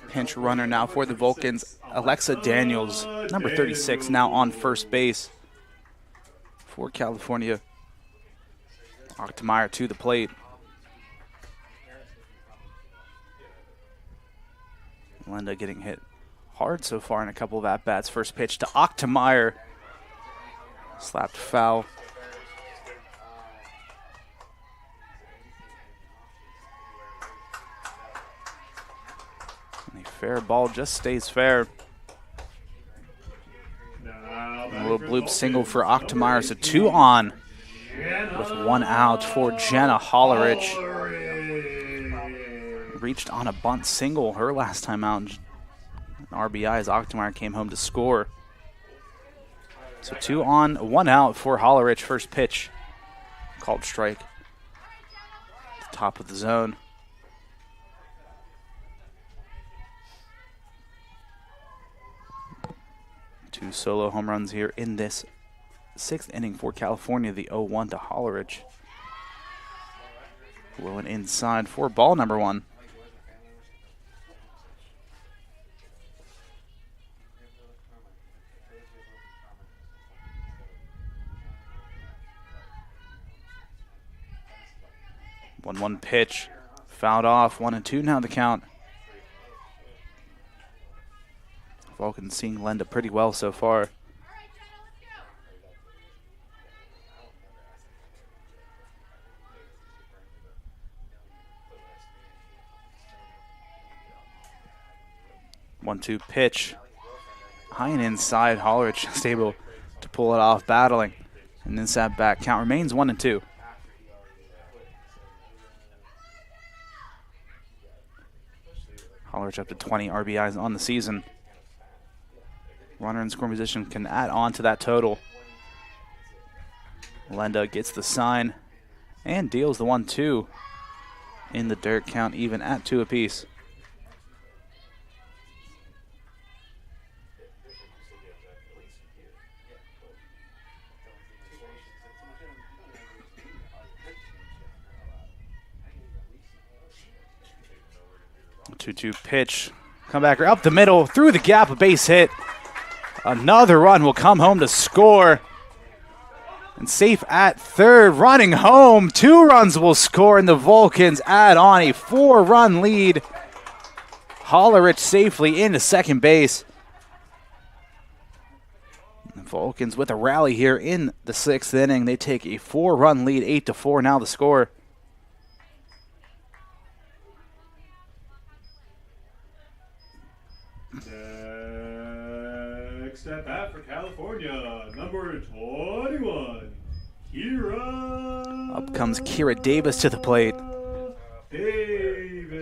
Pinch runner now for the Vulcans, Alexa Daniels, number 36, now on first base for California. Ochtermeyer to the plate. Linda getting hit hard so far in a couple of at-bats. First pitch to Ochtermeyer. Slapped foul. And a fair ball just stays fair. A little bloop single for Ochtermeyer, so 2 on with 1 out for Jenna Hollerich. Reached on a bunt single her last time out. An RBI as Ochtermeyer came home to score. So 2 on, 1 out for Hollerich. First pitch, called strike. At the top of the zone. Two solo home runs here in this 6th inning for California. The 0-1 to Hollerich. Blowing inside for ball number 1. One pitch, fouled off. 1-2 now the count. Vulcan's seeing Lenda pretty well so far. One-two pitch, high and inside. Hollerich just able to pull it off, battling, and then sat back. Count remains 1-2. Hollerich up to 20 RBIs on the season. Runner in scoring position can add on to that total. Lenda gets the sign and deals the 1-2 in the dirt. Count even at 2 apiece. A 2-2 pitch. Comebacker up the middle, through the gap, a base hit. Another run will come home to score. And safe at third, running home. 2 runs will score, and the Vulcans add on a 4-run lead. Hollerich safely into second base. The Vulcans with a rally here in the 6th inning. They take a 4-run lead, 8-4 now the score. Next at bat for California, number 21, Kira. Up comes Kira Davis to the plate. Davis.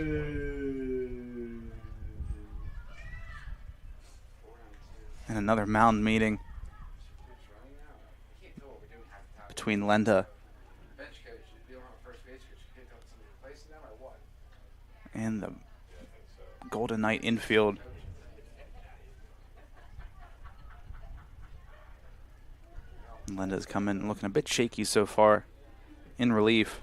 And another mound meeting between Lenda and the Golden Knight infield. Linda's coming looking a bit shaky so far in relief.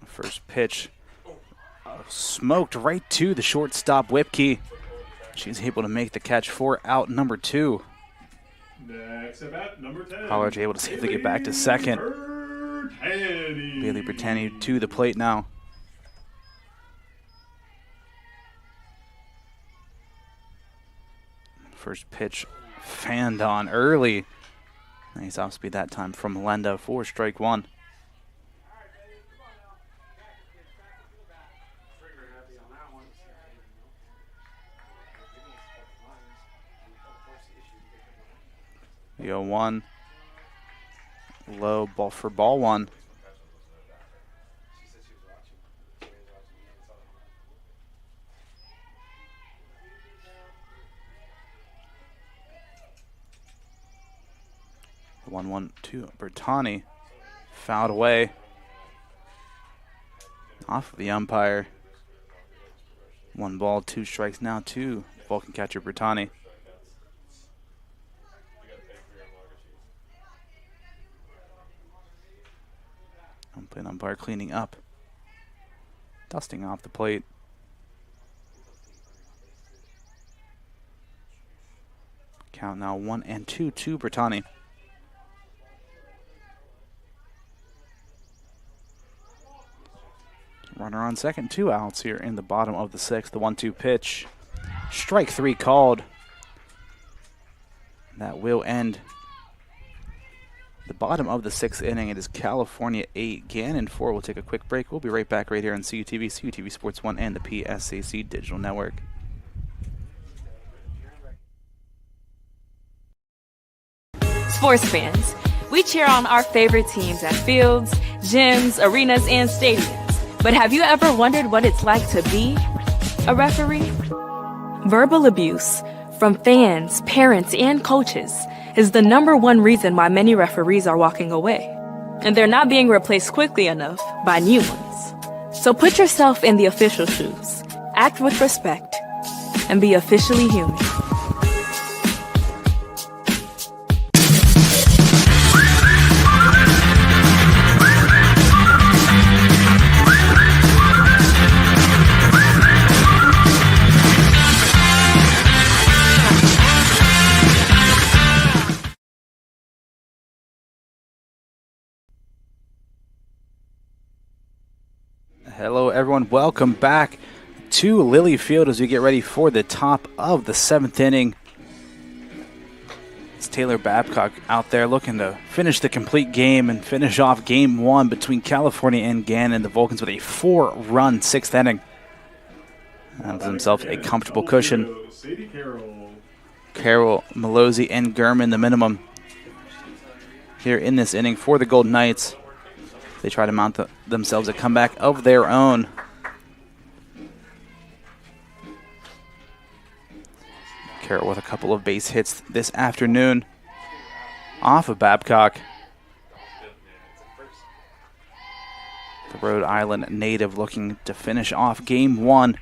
First pitch smoked right to the shortstop Whipkey. She's able to make the catch for out number 2. Next at bat, number 10. Pollard able to safely get back to second. Bailey Britanni to the plate now. First pitch fanned on early. Nice off speed that time from Lenda for strike 1. The 0-1. Low ball for ball 1. The 1-1 to Bertani. Fouled away. Off of the umpire. 1 ball, 2 strikes now to Vulcan catcher Bertani. Umpire cleaning up. Dusting off the plate. Count now 1-2 to Bertani. Runner on second, 2 outs here in the bottom of the 6th. The 1-2 pitch. Strike 3 called. That will end the bottom of the 6th inning. It is California 8, Gannon 4. We'll take a quick break. We'll be right back right here on CUTV, CUTV Sports 1, and the PSAC Digital Network. Sports fans, we cheer on our favorite teams at fields, gyms, arenas, and stadiums. But have you ever wondered what it's like to be a referee? Verbal abuse from fans, parents, and coaches is the #1 reason why many referees are walking away. And they're not being replaced quickly enough by new ones. So put yourself in the official shoes, act with respect, and be officially human. Hello, everyone. Welcome back to Lilly Field as we get ready for the top of the 7th inning. It's Taylor Babcock out there looking to finish the complete game and finish off Game 1 between California and Gannon. The Vulcans with a 4-run 6th inning. That was himself a comfortable cushion. Carroll, Malozzi, and Gurman the minimum here in this inning for the Golden Knights. They try to mount themselves a comeback of their own. Carroll with a couple of base hits this afternoon off of Babcock. The Rhode Island native looking to finish off Game 1.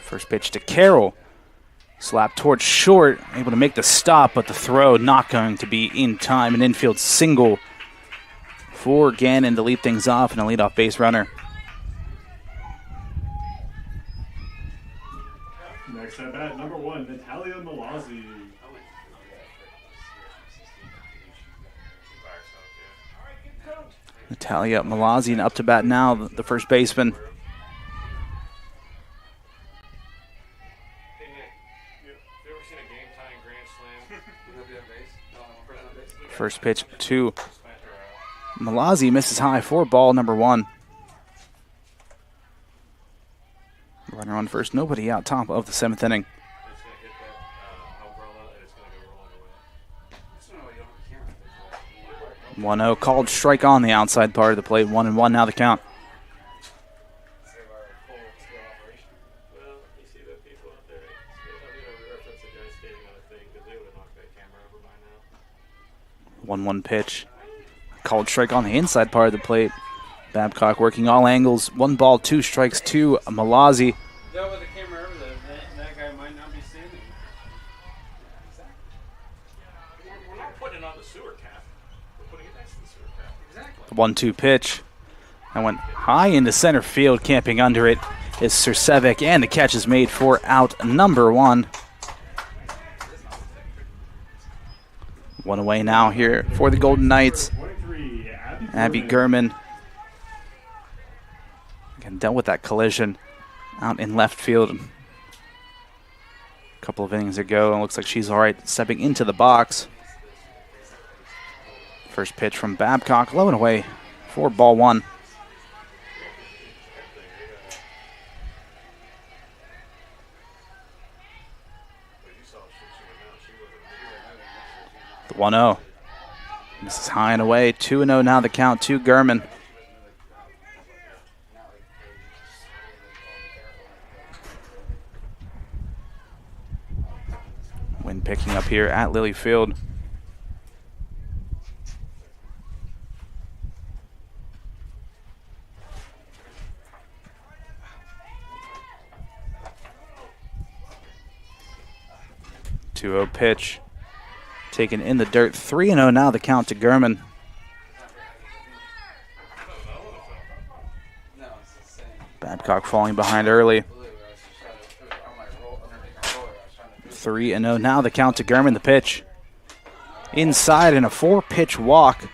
First pitch to Carroll. Slap towards short, able to make the stop, but the throw not going to be in time. An infield single for Gannon to lead things off and a leadoff base runner. Next at bat, #1, Natalia Malazzi. Natalia Malazzi and up to bat now, the first baseman. First pitch to Malazzi, misses high for ball #1. Runner on first, nobody out, top of the 7th inning. 1-0 called strike on the outside part of the plate. 1-1 now the count. Well, you see the people out there. Reference the guy skating on a thing because they would have knocked that camera over by now. 1-1 pitch. Called strike on the inside part of the plate. Babcock working all angles. 1 ball, 2 strikes to Malazzi. That with the camera over there, that guy might not be standing. We're not putting it on the sewer cap. We're putting it next to the sewer cap. Exactly. 1-2 pitch. That went high into center field. Camping under it is Sirsevic, and the catch is made for out number 1. 1 away now here for the Golden Knights. Abby Gurman. Again, dealt with that collision out in left field a couple of innings ago. And looks like she's all right stepping into the box. First pitch from Babcock, low and away for ball 1. The 1-0. This is high and away. 2-0 now the count to Gurman. Wind picking up here at Lilly Field. Two-0 pitch. Taken in the dirt. 3-0 now the count to Gurman. Babcock falling behind early. 3-0 now the count to Gurman. The pitch. Inside and a 4-pitch walk.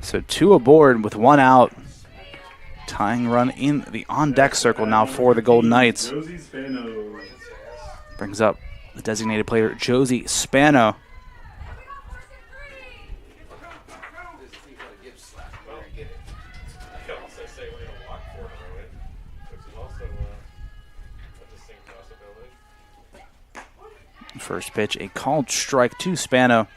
So 2 aboard with 1 out. Tying run in the on-deck circle now for the Golden Knights. Brings up the designated player, Josie Spano. First pitch, a called strike to Spano.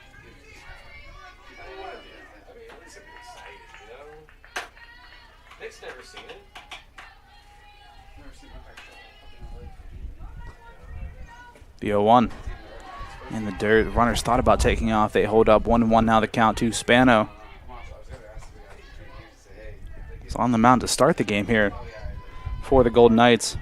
The 0-1 in the dirt. Runners thought about taking off. They hold up 1-1 now the count to Spano. It's on the mound to start the game here for the Golden Knights.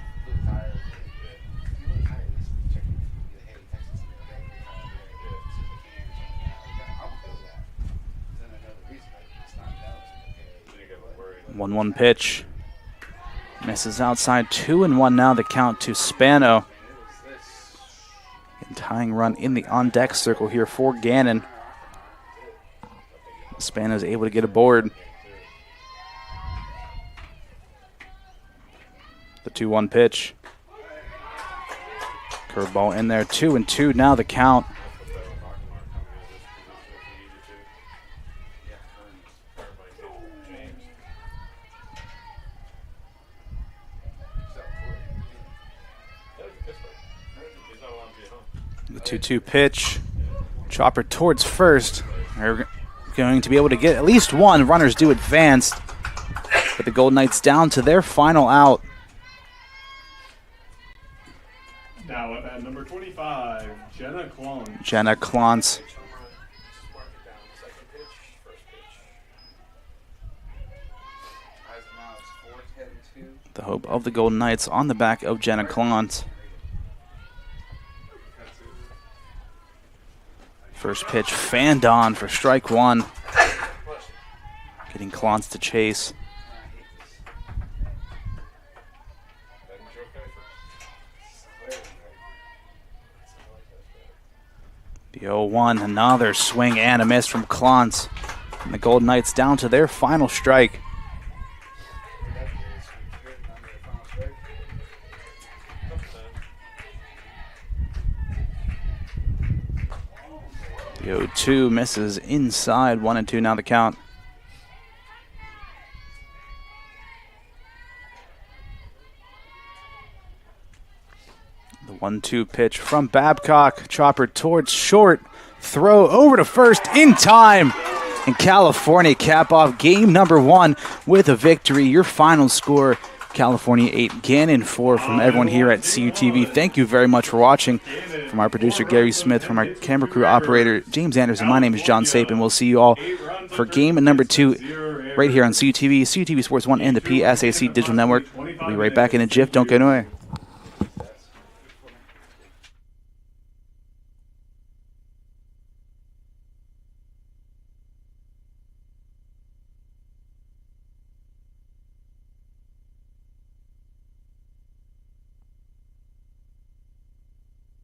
One pitch. Misses outside. 2-1 now the count to Spano. And tying run in the on-deck circle here for Gannon. Spano's able to get aboard. The 2-1 pitch. Curveball in there. 2-2 now the count. The 2-2 pitch. Chopper towards first. They're going to be able to get at least one. Runners do advance. But the Golden Knights down to their final out. Now at number 25, Jenna Clone. Jenna Clance. The hope of the Golden Knights on the back of Jenna Clance. First pitch fanned on for strike 1. Getting Clance to chase. The 0-1, another swing and a miss from Clance. And the Golden Knights down to their final strike. The 0-2 misses inside. 1-2 now the count. The 1-2 pitch from Babcock. Chopper towards short. throw over to first in time. And California cap off game number 1 with a victory. Your final score, California 8, Gannon 4 from everyone here at CUTV. Thank you very much for watching. From our producer, Gary Smith, from our camera crew operator, James Anderson, my name is John Sapin. We'll see you all for game number 2 right here on CUTV, CUTV Sports 1, and the PSAC Digital Network. We'll be right back in a jiff. Don't go anywhere.